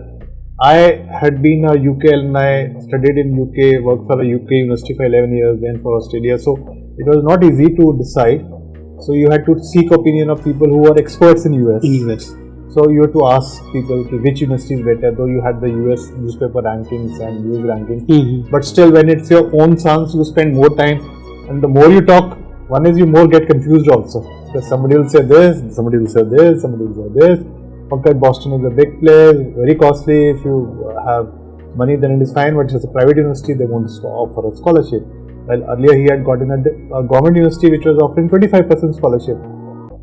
I had been a UK alumni, studied in UK, worked for a UK university for 11 years, then for Australia. So it was not easy to decide. So you had to seek opinion of people who are experts in US. So you had to ask people which university is better, though you had the US newspaper rankings and news rankings. Mm-hmm. But still, when it's your own sons, you spend more time, and the more you talk, one is you more get confused also. Because somebody will say this, somebody will say this, somebody will say this. Pankaj, Boston is a big place, very costly. If you have money, then it is fine. But it's a private university, they want to offer a scholarship. Well, earlier he had gotten a government university which was offering 25% scholarship.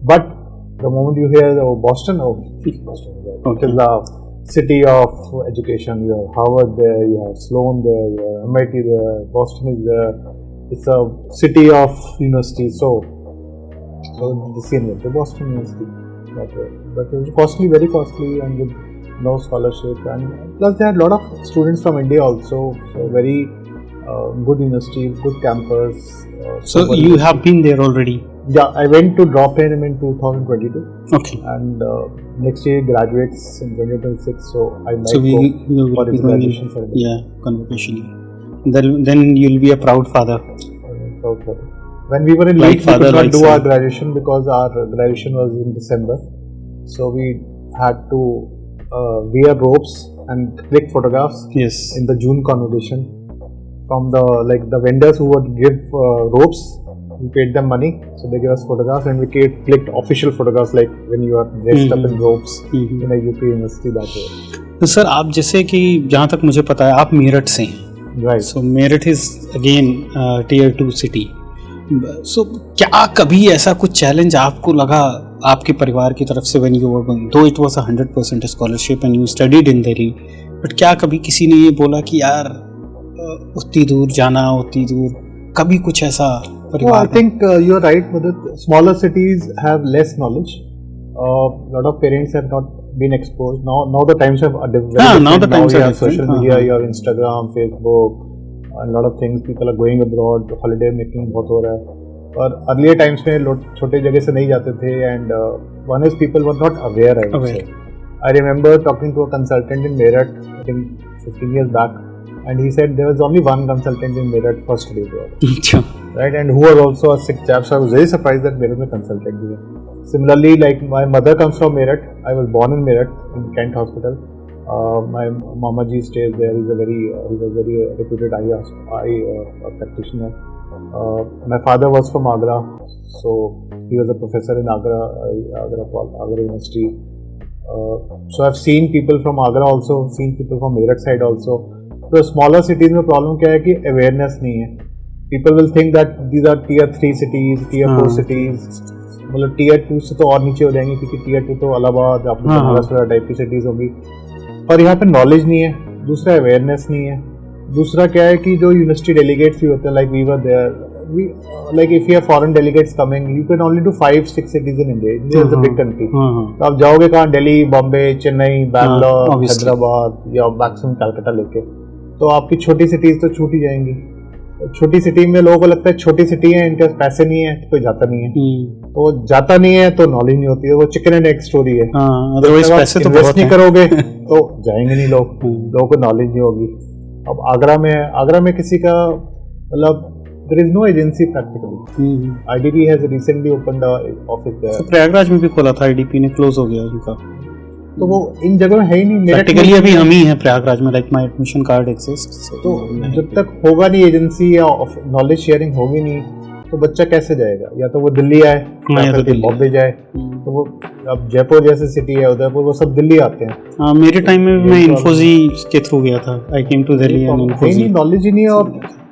But the moment you hear Boston, Boston, it is the city of education. You have Harvard there, you have Sloan there, you have MIT there, Boston is there. It's a city of universities. So the same way, the Boston University. But it was costly, very costly, and with no scholarship. And plus, they had a lot of students from India also. So very good university, good campus. So you have been there already? Yeah, I went to drop in 2022. Okay. And next year graduates in 2026. So I might so go for his graduation ceremony. Yeah, convocation. Then you'll be a proud father. Proud father. When we were in Leeds, we could not do our graduation because our graduation was in December. So we had to wear robes and click photographs in the June convocation. From the vendors who would give robes, we paid them money, so they gave us photographs, and we clicked official photographs like when you are dressed up in robes in a UK university that way. तो sir आप जैसे कि जहाँ तक मुझे पता है आप मेरठ से हैं. Right. So Meerut is again tier 2 city. So क्या कभी ऐसा कुछ चैलेंज आपको लगा आपके परिवार की तरफ से when you were going, though it was 100% scholarship and you studied in Delhi, but क्या कभी किसी ने ये बोला कि यार उतनी दूर जाना, उतनी दूर, कभी कुछ ऐसा परिवार? I think you are right, Mudit. Smaller cities have less knowledge. Lot of parents have not been exposed. Now the times have developed. Now the times you have have social media, you have Instagram, Facebook, and a lot of things. People are going abroad. Holiday making बहुत हो रहा है. और earlier times में लोग छोटे जगह से नहीं जाते थे, and one is people were not aware. I would say. I remember talking to a consultant in Meerut, I think 15 years back, and he said there was only one consultant in Meerut for study abroad. Right, and who was also a sick chap, so I was very surprised that Meerut में consultant भी है. Similarly, like my mother comes from Meerut. I was born in Meerut in Kent Hospital. My Mama ji stays there. He was very reputed eye practitioner. My father was from Agra, so he was a professor in Agra University. So I've seen people from Agra also, seen people from Meerut side also. So smaller cities में problem क्या है कि awareness नहीं है. People will think that these are tier 3 cities, tier 4 cities. मतलब tier 2 से तो और नीचे हो जाएंगे क्योंकि tier 2 तो इलाहाबाद, अपने महाराष्ट्र टाइप की सिटीज होंगी. और यहाँ पे नॉलेज नहीं है, दूसरा अवेयरनेस नहीं है, दूसरा क्या है कि जो यूनिवर्सिटी डेलीगेट्स भी होते हैं, like we were there, like if you have foreign delegates coming, you can only do 5-6 cities in India. India is a big country. तो आप जाओगे कहाँ? दिल्ली, बॉम्बे, चेन्नई, बैंगलोर, हैदराबाद या मैक्सिमम कलकत्ता लेके, तो आपकी छोटी सिटीज तो छूट ही जाएंगी. छोटी सिटी में लोगों को लगता है छोटी सिटी है, इनके पास पैसे नहीं है, कोई जाता नहीं है. तो जाता नहीं है तो नॉलेज नहीं होती है. वो चिकन एंड एग स्टोरी है. पैसे तो इन्वेस्ट नहीं करोगे तो जाएंगे नहीं लोग. लोगों को नॉलेज नहीं होगी. अब आगरा में किसी का मतलब there is no agency practically. IDP has recently opened an office there. So Prayagraj में भी खोला था IDP ने, क्लोज हो गया उनका. तो वो इन जगह में है ही नहीं. प्रैक्टिकली अभी हम ही हैं प्रयागराज में, like my admission card exist. तो जब तक होगा नहीं एजेंसी या नॉलेज शेयरिंग होगी नहीं, तो बच्चा कैसे जाएगा? या तो वो दिल्ली आए या फिर बॉम्बे जाए. तो वो अब जयपुर जैसे सिटी है, उदयपुर, वो सब दिल्ली आते हैं. हाँ, मेरे टाइम में मैं इन्फोजी के थ्रू गया था. I came to Delhi and इन्फोजी. नॉलेज ही नहीं है. और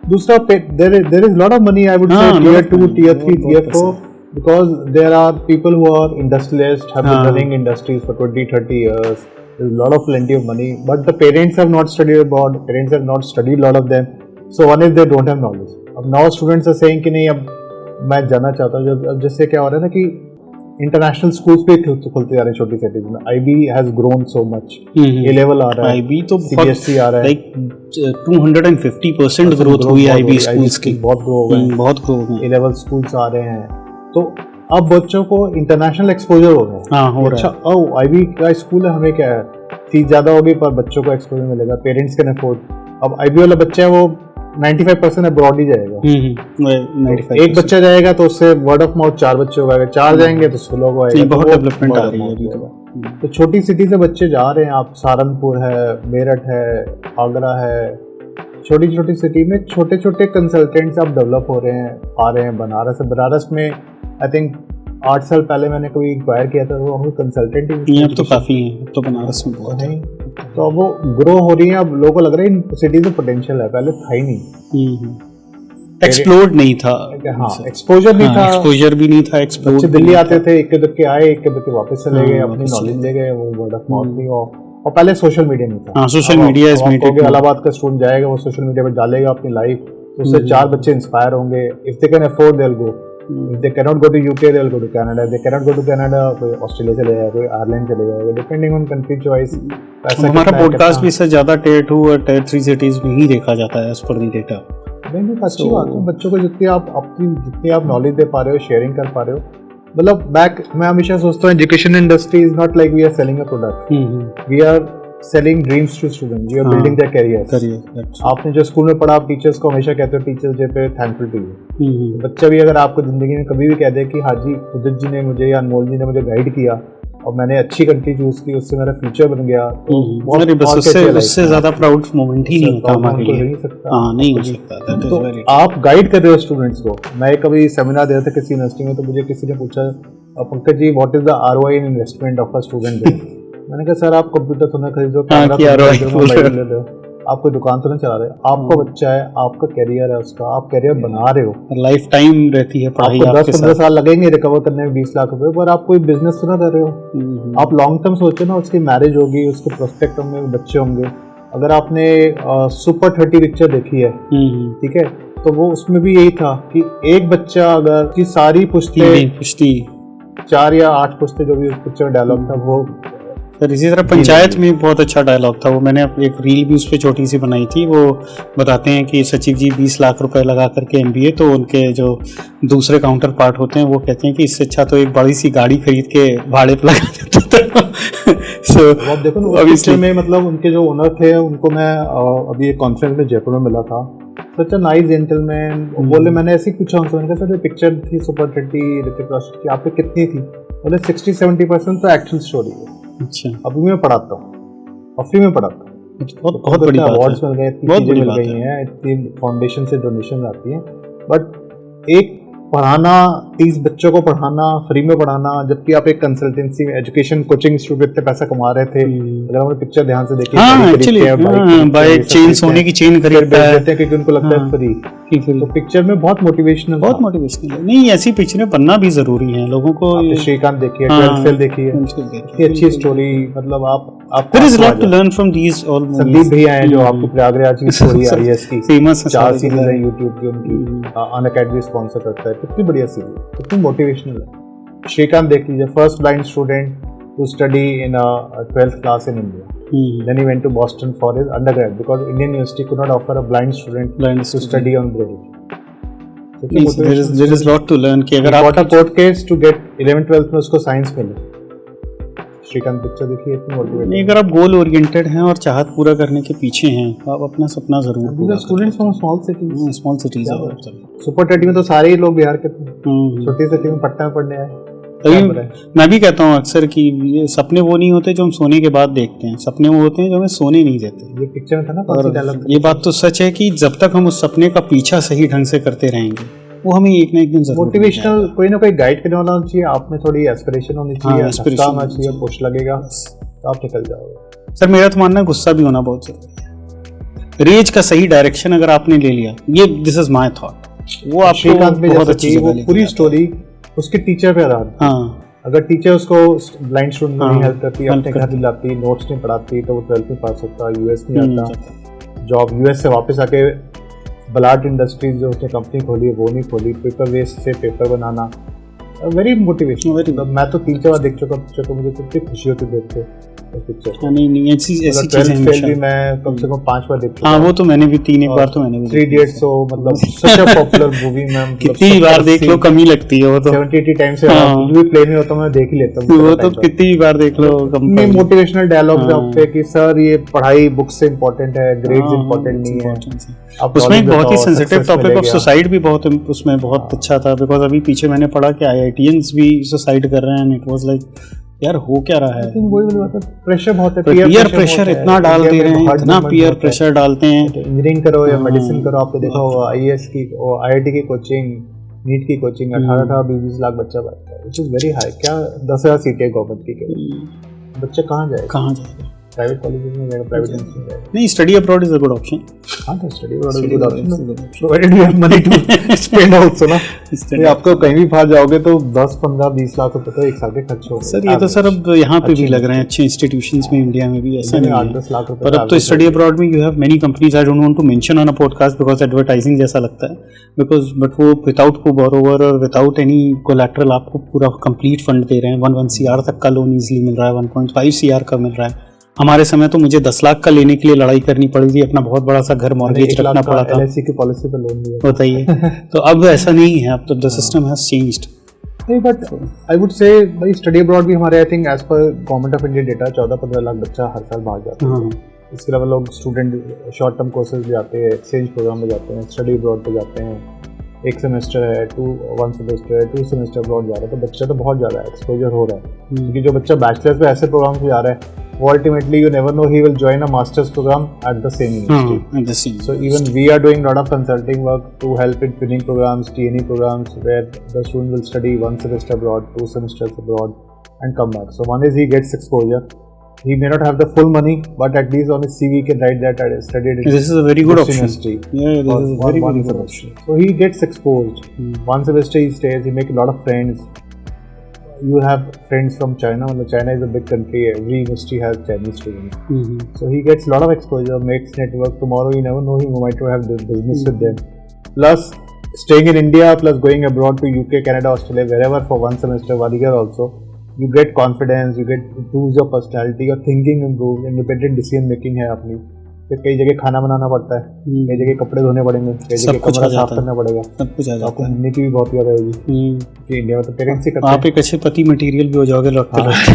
दूसरा there is lot of money, I would say, tier 2, tier 3, tier 4, because there are people who are industrialists, have been running industries for 20-30 years. There's a lot of plenty of money, but the parents have not studied abroad. Parents have not studied a lot of them. So one is they don't have knowledge. अब now students are saying कि नहीं, अब मैं जाना चाहता हूँ. अब जैसे क्या हो रहा है ना कि इंटरनेशनल स्कूल्स भी खुलते जा रहे हैं छोटी सिटीज में. IB has grown so much. A level आ रहा है, IB तो CBSE आ रहा है, लाइक 250% ग्रोथ हुई IB स्कूल्स की. बहुत ग्रो हो गए, बहुत ग्रो हो गए. A लेवल स्कूल्स आ रहे हैं. तो अब बच्चों को इंटरनेशनल एक्सपोजर हो रहा है. हाँ, हो रहा है. अच्छा, IB का स्कूल है, हमें क्या है, फीस ज्यादा होगी पर बच्चों को एक्सपोजर मिलेगा, पेरेंट्स कैन अफोर्ड. अब IB वाला बच्चा है वो 95% अब्रॉड ही जाएगा. 95 एक बच्चा जाएगा तो उससे वर्ड ऑफ माउथ 4 बच्चे हो गए, 4 जाएंगे तो 16 को आएगा. बहुत डेवलपमेंट आ रही है. तो छोटी सिटी से बच्चे जा रहे हैं. आप सहारनपुर है, मेरठ है, आगरा है, छोटी छोटी सिटी में छोटे छोटे कंसल्टेंट्स अब डेवलप हो रहे हैं, आ रहे हैं. बनारस में आई थिंक 8 साल पहले मैंने कोई इंक्वायर किया था, वो हम कंसल्टेंट ही तो काफ़ी है. तो बनारस में बहुत है. तो अब वो ग्रो हो रही है. अब लोगों को लग रहा है इन सिटीज में पोटेंशियल है, पहले था ही नहीं. एक्सप्लोर्ड नहीं था. हाँ, एक्सपोजर नहीं था. एक्सपोजर भी नहीं था. बच्चे दिल्ली आते थे, एक के आए, एक के वापस चले गए, अपनी नॉलेज ले गए. वो वर्ड ऑफ माउथ नहीं हो. और पहले सोशल मीडिया नहीं था. Social media is made it. Allahabad का स्टूडेंट जाएगा, वो सोशल मीडिया पर डालेगा अपनी लाइफ, तो उससे 4 बच्चे इंस्पायर होंगे. If they can afford they will go. If they cannot go to UK, they will go to Canada. If they cannot go to Canada, कोई ऑस्ट्रेलिया चले जाएगा, कोई आयरलैंड चले जाएगा, डिपेंडिंग ऑन कंट्री चॉइस. हमारा podcast भी इससे ज़्यादा Tier 2 और Tier 3 सिटीज़ में ही देखा जाता है एज पर दी डेटा. नहीं, अच्छी बात है. बच्चों को जितनी आप नॉलेज दे पा रहे हो, शेयरिंग कर पा रहे हो. मतलब मैं हमेशा सोचता हूँ education industry is not like we are selling a product. We are selling dreams to students. You are building their career. आपने जो स्कूल में पढ़ा, आप टीचर्स को हमेशा कहते हो टीचर्स डे पे थैंकफुल टू यू. बच्चा भी अगर आपको जिंदगी में कभी भी कह दे कि हाँ जी, उदित जी ने मुझे या अनमोल जी ने मुझे गाइड किया और मैंने अच्छी कंट्री चूज की, उससे मेरा फ्यूचर बन गया, तो उससे ज्यादा प्राउड मोमेंट ही नहीं होता हमारे लिए. नहीं हो सकता. तो आप गाइड कर रहे हो स्टूडेंट्स को. मैं कभी सेमिनार दे रहा था किसी यूनिवर्सिटी में, तो मुझे किसी ने पूछा, Pankaj ji what is the ROI in investment of a student. मैंने कहा सर आप कंप्यूटर तो ना खरीदो, मोबाइल ले लो, आप कोई दुकान तो नहीं चला रहे. आपका बच्चा है, आपका कैरियर है, उसका आप कैरियर बना रहे हो. लाइफ टाइम रहती है पढ़ाई. आपको 10-15 साल लगेंगे रिकवर करने में 20 लाख रुपए, पर आप कोई बिजनेस तो ना कर रहे हो. आप लॉन्ग टर्म सोचो ना. उसकी मैरिज होगी, उसके प्रोस्पेक्ट होंगे, बच्चे होंगे. अगर आपने सुपर 30 पिक्चर देखी है, ठीक है, तो वो उसमें भी यही था कि एक बच्चा अगर की सारी पुश्ती 4 या 8 पुश्ते जो भी उस पिक्चर में डायलॉग था वो. सर इसी तरह पंचायत में बहुत अच्छा डायलॉग था. वो मैंने एक रील भी उस पर छोटी सी बनाई थी. वो बताते हैं कि सचिव जी 20 लाख रुपए लगा करके MBA, तो उनके जो दूसरे काउंटर पार्ट होते हैं वो कहते हैं कि इससे अच्छा तो एक बड़ी सी गाड़ी खरीद के भाड़े पर लगा देता था. अब देखो ना पिक्चर में, मतलब उनके जो ओनर थे उनको मैं अभी एक कॉन्फ्रेंस में जयपुर में मिला था. सच अ नाइस जेंटलमैन. बोले, मैंने ऐसे ही पूछा उनसे, मैंने कहा सर पिक्चर थी सुपर 30 ऋतिक रोशन की, आप पे कितनी थी? बोले 60-70% तो एक्चुअल स्टोरी है. अच्छा. अभी मैं पढ़ाता हूँ और फ्री में पढ़ाता हूँ. बहुत बड़ी अवार्ड्स मिल गए, इतनी चीजें मिल गई हैं, इतनी फाउंडेशन से डोनेशन आती हैं. बट एक पढ़ाना, 30 बच्चों को पढ़ाना, फ्री में पढ़ाना, जबकि आप एक कंसल्टेंसी में एजुकेशन कोचिंग इंस्टीट्यूट पे पैसा कमा रहे थे. अगर हमने पिक्चर ध्यान से देखी, बाइक चेन, सोने की चेन खरीदते हैं क्योंकि उनको लगता है फ्री. तो पिक्चर में बहुत मोटिवेशनल है. नहीं, ऐसी पिक्चरें बनना भी जरूरी है लोगों को. श्रीकांत देखिए, 12th फेल देखिए, इतनी अच्छी स्टोरी. मतलब आप there is lot to learn from these all. Sandeep भैया हैं जो आपको प्रयागराज की स्टोरी IAS की फेमस 4 सीरीज है YouTube की, उनकी अनअकैडमी स्पॉन्सर करता है. कितनी बढ़िया सीरीज, कितनी मोटिवेशनल है. श्रीकांत देख लीजिए, first blind student to study in 12th class in India. Then he went to Boston for his undergrad because Indian University could not offer a blind student to study on braille. So there is lot to learn. कि अगर आप got a court case to get 11th-12th में उसको science मिले. Shrikant picture देखिए, इतनी motivate. नहीं, अगर आप गोल ओरिएंटेड हैं और चाहत पूरा करने के पीछे हैं, तो आप अपना सपना जरूर पूरा करें. Students from small cities super 30 में तो सारे ही लोग बिहार के थे. छोटी सिटी में पटना में पढ़ने आए. मैं भी कहता हूँ अक्सर कि ये सपने वो नहीं होते जो हम सोने के बाद देखते हैं, सपने वो होते हैं जो हमें सोने नहीं देते. ये पिक्चर में था ना, और ये बात तो सच है कि जब तक हम उस सपने का पीछा सही ढंग से करते रहेंगे, वो हमें एक ना एक दिन जरूर. मोटिवेशनल कोई ना कोई गाइड करने वाला होना चाहिए. आप में थोड़ी एस्पिरेशन होनी चाहिए, एस्पिरेशन होना चाहिए, पुश लगेगा तो आप निकल जाओगे. सर मेरा तो मानना है गुस्सा भी होना बहुत जरूरी है. रेज का सही डायरेक्शन अगर आपने ले लिया, ये दिस इज माय थॉट, वो आपको बहुत अच्छी वो पूरी स्टोरी उसके टीचर पे आधार. हाँ, अगर टीचर उसको ब्लाइंड स्टूडेंट को नहीं हेल्प करती, अपने घर दिलाती, नोट्स नहीं पढ़ाती, तो वो 12th में पास होता, US नहीं आता, जॉब US से वापस आके बलाट इंडस्ट्रीज जो उसने कंपनी खोली वो नहीं खोली, पेपर वेस्ट से पेपर बनाना. Very motivational. मैं तो 3-4 बार देख चुका पिक्चर, तो मुझे कितनी खुशी होती देख के उस पिक्चर। नहीं ऐसी चीजें हमेशा भी मैं कम से कम 5 बार देख चुका। हाँ वो तो मैंने भी 3 बार तो मैंने भी 3 Idiots, so मतलब सच अ पॉपुलर मूवी। मैं कितनी बार देख लो कमी लगती है वो तो। 70-80 टाइम्स से कुछ भी प्ले नहीं होता मैं देख ही लेता हूँ वो तो कितनी बार देख लो कम। मोटिवेशनल डायलॉग्स आपके कि सर ये पढ़ाई बुक से इम्पोर्टेंट है, ग्रेड्स इम्पोर्टेंट नहीं है। उसमें एक बहुत ही सेंसिटिव टॉपिक ऑफ सुसाइड भी बहुत उसमें बहुत अच्छा था, बिकॉज अभी पीछे मैंने पढ़ा कि IITians भी सुसाइड कर रहे हैं। इट वाज लाइक यार हो क्या रहा है। प्रेशर बहुत है, पीयर प्रेशर इतना डाल दे रहे हैं, इतना पीयर प्रेशर डालते हैं। इंजीनियरिंग करो या मेडिसिन करो, आपने देखा होगा IAS की IIT की कोचिंग, नीट की कोचिंग 18-20 लाख बच्चा बैठता है, विच इज वेरी हाई। क्या 10,000 सीटें गवर्नमेंट की केवल, बच्चा कहाँ जाएगा? प्राइवेट कॉलेजेस में जाएगा, प्राइवेट इंस्टीट्यूट में जाएगा। नहीं, study abroad is a good option. हाँ तो study abroad is a good option, provided you have money to spend also ना। आपको कहीं भी बाहर जाओगे तो 10-15-20 लाख रुपए तो एक साल के खर्च होंगे। सर ये तो सर अब यहाँ पे भी लग रहे हैं अच्छे इंस्टीट्यूशंस में, इंडिया में भी ऐसा नहीं 8-10 लाख रुपए। पर अब तो स्टडी अब्रॉड में you have many companies, I don't want to mention on a podcast because advertising जैसा लगता है, बिकॉज बट वो विदाउट को बोरोवर और विदाउट एनी कोलैटरल आपको पूरा कंप्लीट फंड दे रहे हैं। 1 CR तक का लोन इजीली मिल रहा है, 1.5 CR का मिल रहा है। हमारे समय तो मुझे 10 लाख का लेने के लिए लड़ाई करनी पड़ी थी, अपना बहुत बड़ा सा घर मॉर्गेज रखना पड़ा था। LIC की पॉलिसी पे लोन लिया, बताइए। तो अब ऐसा नहीं है, अब तो द सिस्टम हैज चेंज्ड। नहीं बट आई वुड से भाई स्टडी अब्रॉड भी हमारे I think as per government of India data 14-15 lakh बच्चा हर साल बाहर जाता है। इसके अलावा लोग स्टूडेंट शॉर्ट टर्म कोर्सेज भी जाते हैं, एक्सचेंज प्रोग्राम में जाते हैं, स्टडी अब्रॉड पे जाते हैं। 1 सेमेस्टर है, 1 सेमेस्टर है, 2 सेमेस्टर अब्रॉड जा रहा है, तो बच्चा तो बहुत ज़्यादा एक्सपोजर हो रहा है। क्योंकि जो बच्चा बैचलर्स पे ऐसे प्रोग्राम में जा रहा है, वो ultimately you never know he will join a masters programme at the same university. So even we are doing lot of consulting work to help in training programs, TNE programs, where the student will study 1 semester abroad, 2 semesters abroad, and come back. So one is he gets exposure. He may not have the full money, but at least on his CV he can write that I studied in this is a very good option. University. Yeah, this is a very good option. So he gets exposed. 1 semester he stays, he make a lot of friends. You have friends from China. China is a big country. Every university has Chinese students. So he gets a lot of exposure, makes network. Tomorrow you never know, he might have business with them. Plus staying in India, plus going abroad to UK, Canada, Australia, wherever for 1 semester, 1 year also, you get confidence, you get improves your personality, your thinking improves, independent decision making है अपनी। फिर कई जगह खाना बनाना पड़ता है, कई जगह कपड़े धोने पड़ेंगे, कई जगह कमरा साफ करना पड़ेगा, सब कुछ आ जाता है। आपको घूमने की भी बहुत याद आएगी कि इंडिया में तो पेरेंट्स ही करते हैं। आप एक अच्छे पति मटेरियल भी हो जाओगे लगते लगते।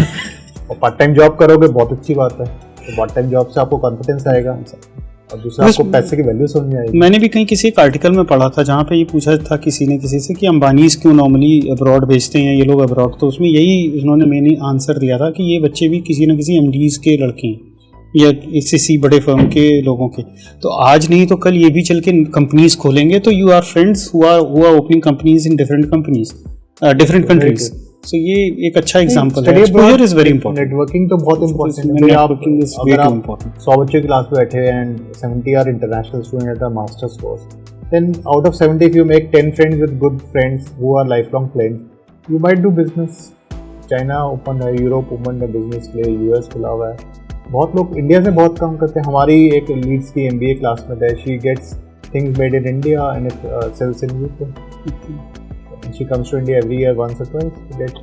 और पार्ट टाइम जॉब करोगे, बहुत अच्छी बात है। तो पार्ट टाइम जॉब से आपको कॉन्फिडेंस आएगा और दूसरा आपको पैसे की वैल्यू समझ में आएगी। मैंने भी कहीं किसी एक आर्टिकल में पढ़ा था जहाँ पे ये पूछा था किसी ने किसी से कि अंबानीज क्यों नॉर्मली अब्रॉड भेजते हैं ये लोग अब्रॉड, तो उसमें यही उन्होंने मैंने आंसर दिया था कि ये बच्चे भी किसी न किसी MDs के लड़के हैं या किसी बड़े फर्म के लोगों के, तो आज नहीं तो कल ये भी चल के कंपनीज खोलेंगे। तो you are friends who are opening companies in different companies different countries. So ये एक अच्छा एग्जांपल है। Exposure is very important. Networking तो बहुत इंपॉर्टेंट है। Networking is very important. 100 बच्चे क्लास में बैठे हैं and 70 are international student at the masters course, then out of 70 if you make 10 friends with good friends who are lifelong friends, you might do business. China open है, Europe open है business के लिए, US खुला हुआ है। बहुत लोग India से बहुत काम करते हैं। हमारी एक लीड्स की MBA क्लासमेट है, she gets things made in India and it sells in UK. She comes to India every year once or twice.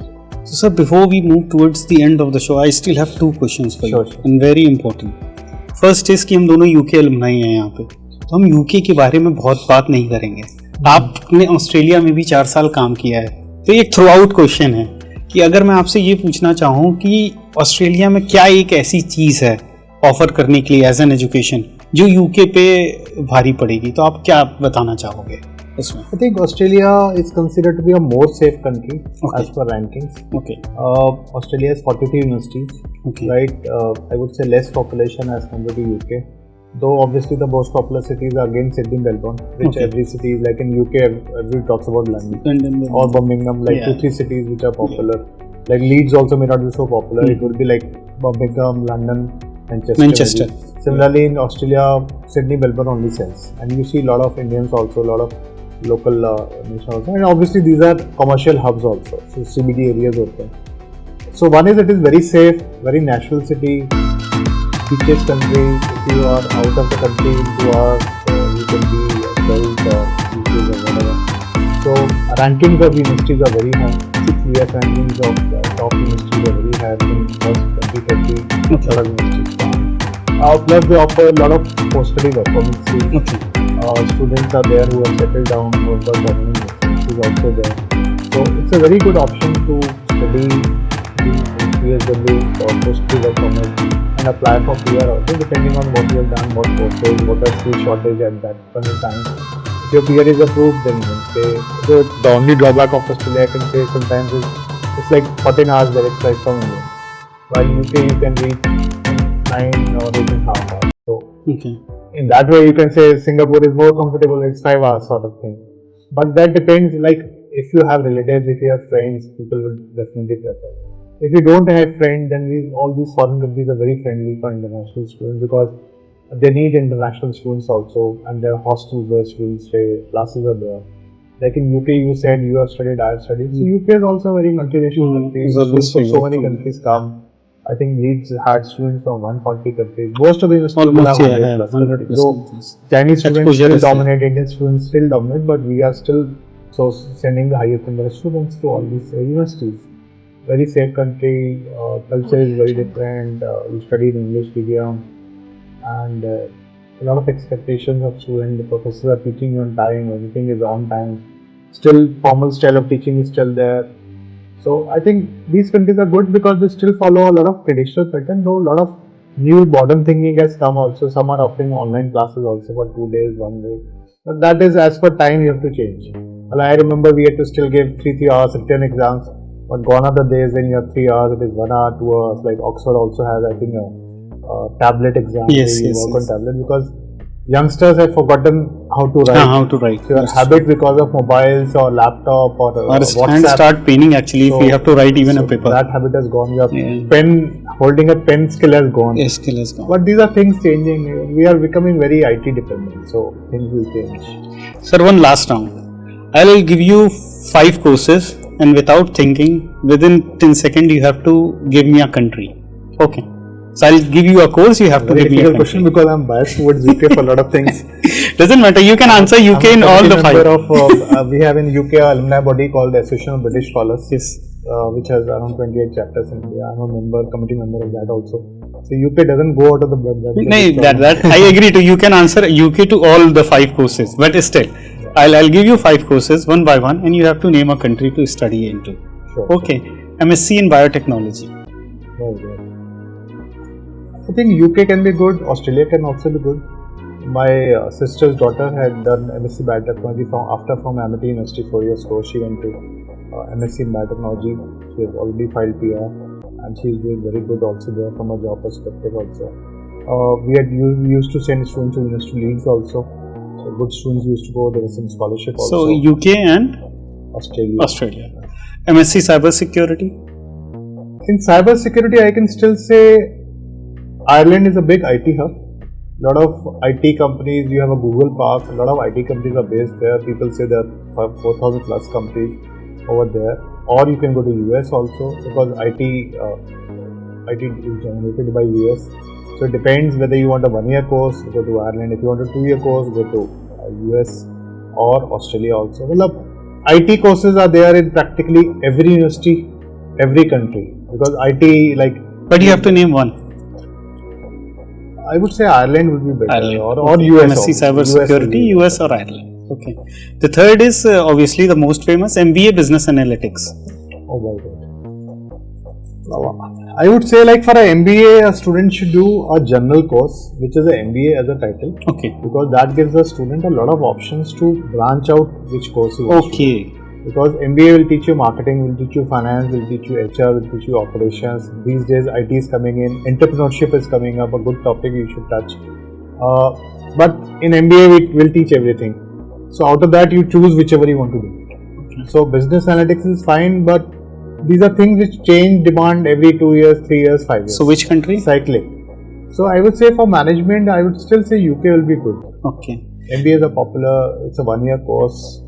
So sir, before we move towards the end of the show, I still have 2 questions for you and very important. First is कि हम दोनों UK alumni हैं यहाँ पे, तो हम UK के बारे में बहुत बात नहीं करेंगे। आपने ऑस्ट्रेलिया में भी 4 साल काम किया है, तो एक थ्रू आउट क्वेश्चन है कि अगर मैं आपसे ये पूछना चाहूँ कि ऑस्ट्रेलिया में क्या एक ऐसी चीज़ है ऑफर करने के लिए एज एन एजुकेशन जो UK पे भारी पड़ेगी, तो आप क्या बताना चाहोगे उसमें? I think Australia is considered to be a more safe country as per rankings. Okay. Australia has 43 universities. Okay. Right. I would say less population as compared to UK. Though obviously the most popular cities are again Sydney, Melbourne, which every city is like in UK, everybody talks about London or Birmingham, like 2-3 cities which are popular. Like Leeds also may not be so popular. It would be like Birmingham, London, Manchester. Similarly in Australia, Sydney, Melbourne only sells, and you see a lot of Indians also, a lot of local nation also, and obviously these are commercial hubs also, so CBD areas होते हैं. So one is it is very safe, very natural city, cheapest country. If you are out of the country, you can be a student or whatever. So rankings of universities are very high. CS rankings of top universities are very high. I think first 20, 30 lot of universities. Plus they offer a lot of post-study work. Students are there who have settled down, who have got government universities also there. So it's a very good option to study PSW or post-study work permit and apply for PR also, depending on what you have done, what courses, what are skill shortage at that point in time. If your PR is approved, then you can stay. The only drawback of Australia, I can say, sometimes is it's like 14 hours direct flight from India. While UK you can reach in 9 or 8.5 hours. So in that way you can say Singapore is more comfortable, it's 5 hours sort of thing. But that depends, like if you have relatives, if you have friends, people will definitely prefer. If you don't have friends, then all these foreign countries are very friendly for international students because they need international students also, and there are hostels where students stay, classes are there. Like in UK, you said you have studied, I have studied. So UK is also a very multinational country. So many countries come. I think Leeds had students from 140 countries. Most of the universities will have 100 plus countries. So Chinese students still dominate, Indian students still dominate, but we are still sending the highest number of students to all these universities. Very safe country, culture is very different, you study in English medium, and a lot of expectations of students. The professors are teaching you on time, everything is on time. Still, formal style of teaching is still there. So I think these countries are good because they still follow a lot of traditional pattern, though a lot of new modern thinking has come also. Some are offering online classes also for 2 days, 1 day. But that is as per time you have to change. Well, I remember we had to still give 3 hours written exams. But gone are the days when you have 3 hours, it is 1 hour, 2 hours. Like Oxford also has, I think, a tablet exam where you work on tablet because youngsters have forgotten how to write. So your habit because of mobiles or laptop or WhatsApp. Hands start paining actually if you have to write even a paper. That habit has gone. Your holding a pen skill has gone. Yes, skill has gone. But these are things changing. We are becoming very IT dependent. So things will change. Sir, one last round. I will give you 5 courses. And without thinking, within 10 seconds, you have to give me a country. Okay. So I'll give you a course, you have to give me a country. Question because I'm biased towards UK for a lot of things. Doesn't matter, you can answer UK in all the 5. We have in UK an alumni body called the Association of British Scholars, which has around 28 chapters in India. I'm a committee member of that also. So UK doesn't go out of the blood. That I agree to. You can answer UK to all the 5 courses, but still. I'll give you 5 courses one by one and you have to name a country to study into. Sure. Okay. MSc in biotechnology. I think UK can be good, Australia can also be good. My sister's daughter had done MSc biotechnology from Amity University 4 years ago. She went to MSc in biotechnology. She has already filed PR and she is doing very good also there from a job perspective also. We used to send students to University Leeds also. So good students used to go, there was some scholarship also. So UK and Australia. MSc cyber security. In cyber security, I can still say Ireland is a big IT hub. A lot of IT companies, you have a Google Park, a lot of IT companies are based there. People say there are 4,000 plus companies over there. Or you can go to US also because IT is dominated by US. So it depends whether you want a 1-year course, go to Ireland. If you want a 2-year course, go to US or Australia also. Well, IT courses are there in practically every university, every country. Because IT But you have to name one. I would say Ireland would be better. Ireland. Or US. MSc cyber security, US or Ireland. Okay. The third is obviously the most famous, MBA business analytics. Oh my God. I would say for an MBA, a student should do a general course, which is an MBA as a title. Okay. Because that gives the student a lot of options to branch out which course you want to do. Because MBA will teach you marketing, will teach you finance, will teach you HR, will teach you operations. These days IT is coming in, entrepreneurship is coming up, a good topic you should touch. But in MBA we will teach everything. So out of that you choose whichever you want to do. Okay. So business analytics is fine, but these are things which change demand every 2 years, 3 years, 5 years. So which country? Cycling. So I would say for management, I would still say UK will be good. Okay. MBA is a popular, it's a 1-year course.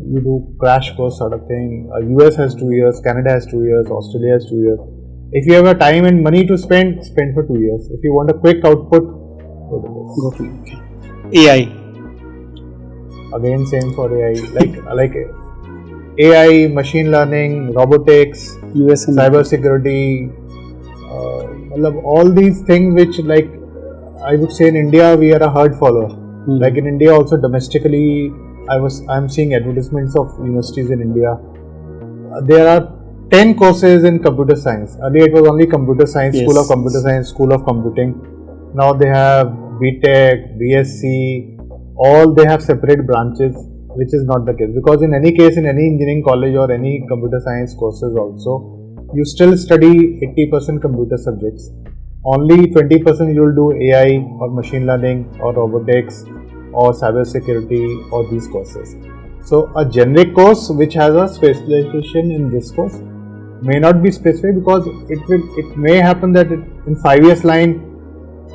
You do crash course sort of thing. US has 2 years, Canada has 2 years, Australia has 2 years. If you have a time and money to spend for 2 years. If you want a quick output, go to this. Go to UK. AI. Again, same for AI. AI, machine learning, robotics, US and cyber security, all these things which, like, I would say in India we are a herd follower. Like in India also domestically, I'm seeing advertisements of universities in India. There are 10 courses in computer science. Earlier it was only computer science, Yes. School of Computer Science, School of Computing. Now they have BTech, BSc, all they have separate branches, which is not the case. Because in any case, in any engineering college or any computer science courses also, you still study 80% computer subjects. Only 20% you will do AI or machine learning or robotics or cyber security or these courses. So a generic course which has a specialization in this course may not be specific, because it may happen that in 5 years line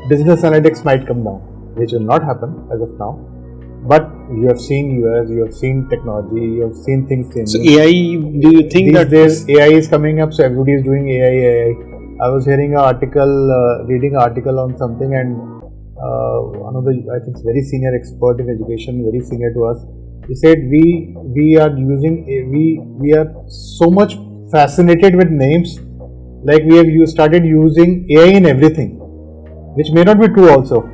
business analytics might come down, which will not happen as of now. But you have seen US, you have seen technology, you have seen things changing. So AI, do you think These that days AI is coming up, so everybody is doing AI. I was hearing an article, reading an article on something, and one of the, I think, very senior expert in education, very senior to us, he said we are so much fascinated with names, like we have started using AI in everything, which may not be true also.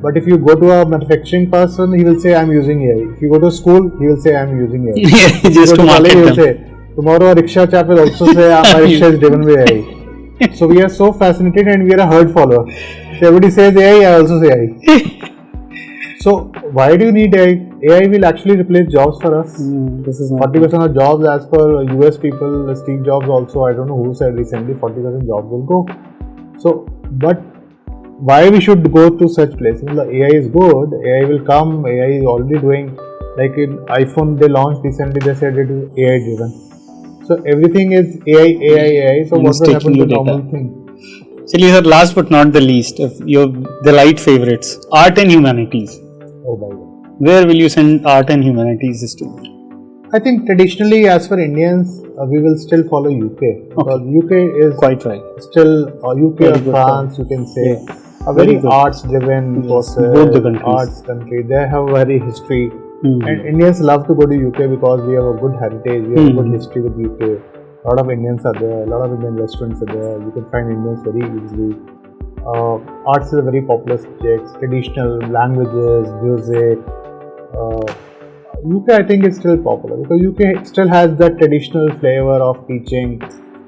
But if you go to a manufacturing person, he will say, I'm using AI. If you go to school, he will say, I'm using AI. just to market he will them. say, tomorrow a rickshaw chap will also say, my rickshaw is driven by AI. So we are so fascinated, and we are a herd follower. So everybody says AI, I also say AI. So why do you need AI? AI will actually replace jobs for us. This is not 40% of jobs, as per US people, Steve Jobs also, I don't know who said recently, 40% jobs will go. So, but why we should go to such places? AI is good, AI will come, AI is already doing, like in iPhone they launched recently, they said it is AI driven. So everything is AI. So what will happen to normal thing? Actually, sir, last but not the least, if your delight favorites, art and humanities. Oh my God. Where will you send art and humanities student? I think traditionally, as for Indians, we will still follow UK, because UK is Quite right. still UK Very or good France, you can say. Yeah. A very good. arts-driven Yes, process, both the countries. arts country. They have very history, and Indians love to go to UK because we have a good heritage, we have a good history with UK. A lot of Indians are there, a lot of Indian restaurants are there. You can find Indians very easily. Arts is a very popular subject. Traditional languages, music. UK, I think, is still popular because UK still has that traditional flavor of teaching.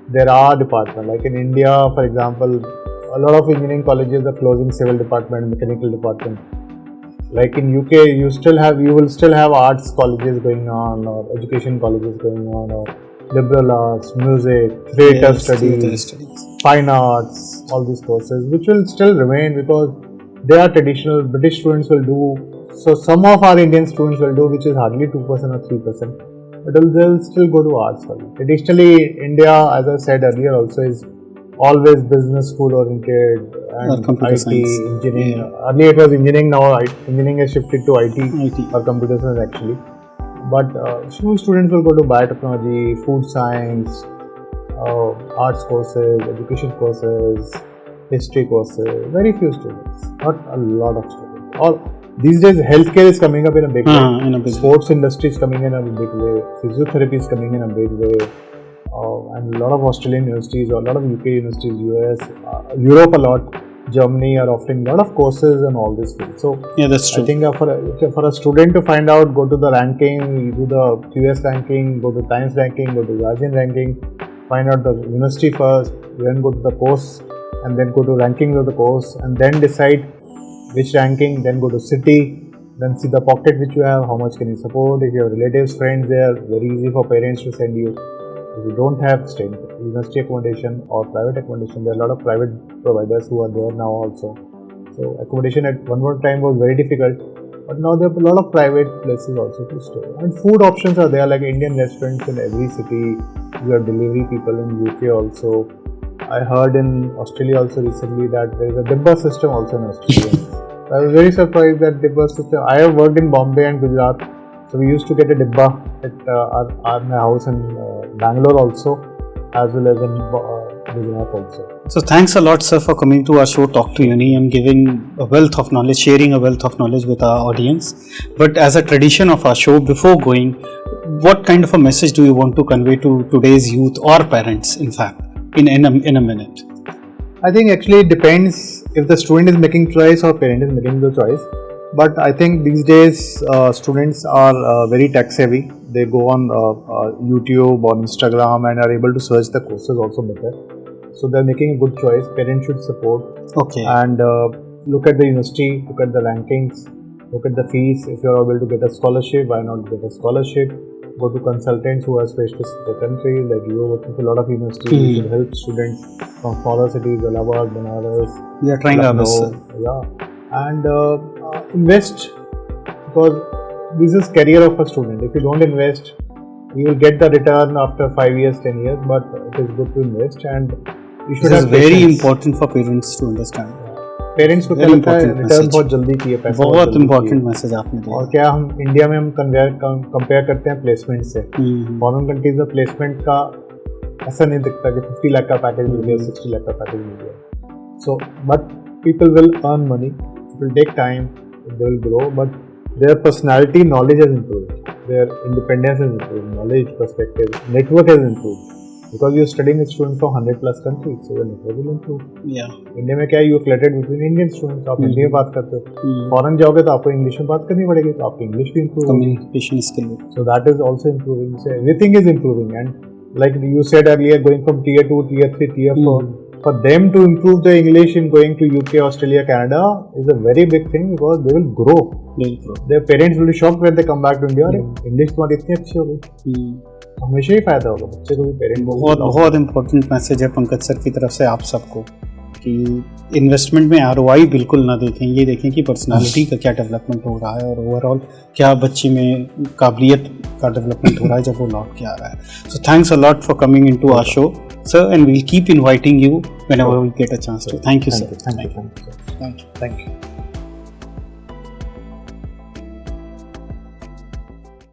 There are departments, like in India, for example, a lot of engineering colleges are closing civil department, mechanical department. Like in UK, you will still have arts colleges going on, or education colleges going on, or liberal arts, music, theatre studies, fine arts, all these courses, which will still remain because they are traditional. British students will do. So some of our Indian students will do, which is hardly 2% or 3%, but they'll still go to arts college. Traditionally, India, as I said earlier, also is always business school oriented and computer IT, science. engineering. Earlier it was engineering, now engineering has shifted to IT. Or computer science actually. But few students will go to biotechnology, food science, arts courses, education courses, history courses. Very few students, not a lot of students. These days, healthcare is coming up in a big way. Sports industry is coming in a big way. Physiotherapy is coming in a big way. And a lot of Australian universities, or a lot of UK universities, US, Europe a lot, Germany are offering a lot of courses in all these fields. So yeah, that's true. I think for a student to find out, go to the ranking, do the QS ranking, go to Times ranking, go to Guardian ranking, find out the university first, then go to the course, and then go to rankings of the course, and then decide which ranking, then go to city, then see the pocket which you have, how much can you support. If you have relatives, friends there, very easy for parents to send you. If you don't have state university accommodation or private accommodation, there are a lot of private providers who are there now also. So accommodation at one more time was very difficult, but now there are a lot of private places also to stay. And food options are there, like Indian restaurants in every city. You have delivery people in UK also. I heard in Australia also recently that there is a Dibba system also in Australia. I was very surprised that Dibba system. I have worked in Bombay and Gujarat, so we used to get a Dibba at my house in Bangalore also, as well as in Gujarat also. So thanks a lot, sir, for coming to our show, Talk to Uni, and giving a wealth of knowledge, sharing a wealth of knowledge with our audience. But as a tradition of our show, before going, what kind of a message do you want to convey to today's youth or parents, in fact, in a minute? I think actually it depends if the student is making choice or parent is making the choice. But I think these days students are very tech savvy. They go on YouTube or Instagram and are able to search the courses also better. So they're making a good choice. Parents should support. Okay. And look at the university, look at the rankings, look at the fees. If you're able to get a scholarship, why not get a scholarship? Go to consultants who are specialists in the country. Like you are working with a lot of universities, you should help students from smaller cities, Allahabad, Banaras. We are trying our best. Yeah. And invest, because this is career of a student. If you don't invest, you will get the return after 5 years, 10 years, but it is good to invest, and you should have very patience. important for parents to understand. Parents को क्या लगता है return बहुत जल्दी चाहिए, पैसा बहुत important message आपने दिया। और क्या हम इंडिया में हम कंपेयर करते हैं प्लेसमेंट से, फॉरेन कंट्रीज में प्लेसमेंट का ऐसा नहीं दिखता कि 50 लाख का पैकेज मिल गया, 60 लाख का पैकेज मिल गया। So but people will earn money, it will take time, they will grow, but their personality, knowledge has improved, their independence has improved, knowledge, perspective, network has improved. Because you're studying with students from 100 plus countries, so your network will improve. Yeah. India में क्या है, you flattered between Indian students, आप हिंदी में बात करते हो, foreign जाओगे तो आपको इंग्लिश में बात करनी पड़ेगी, तो आपकी इंग्लिश भी improve, communication skill. So that is also improving. So everything is improving, and like you said earlier, going from tier 2, tier 3, tier 4, for them to improve their English in going to UK, Australia, Canada is a very big thing, because they will grow. Their parents will be shocked when they come back to India. English तुम्हारी इतनी अच्छी हो गई, हमेशा ही फायदा होगा बच्चे को भी, पेरेंट को। बहुत इम्पोर्टेंट मैसेज है पंकज सर की तरफ से आप सबको कि इन्वेस्टमेंट में ROI बिल्कुल ना देखें, ये देखें कि पर्सनालिटी का क्या डेवलपमेंट हो रहा है और ओवरऑल क्या बच्चे में काबिलियत का डेवलपमेंट हो रहा है जब वो लौट के आ रहा है। So thanks a lot for coming into our show sir, and we'll keep inviting you whenever we get a chance to. Thank you sir. Thank you.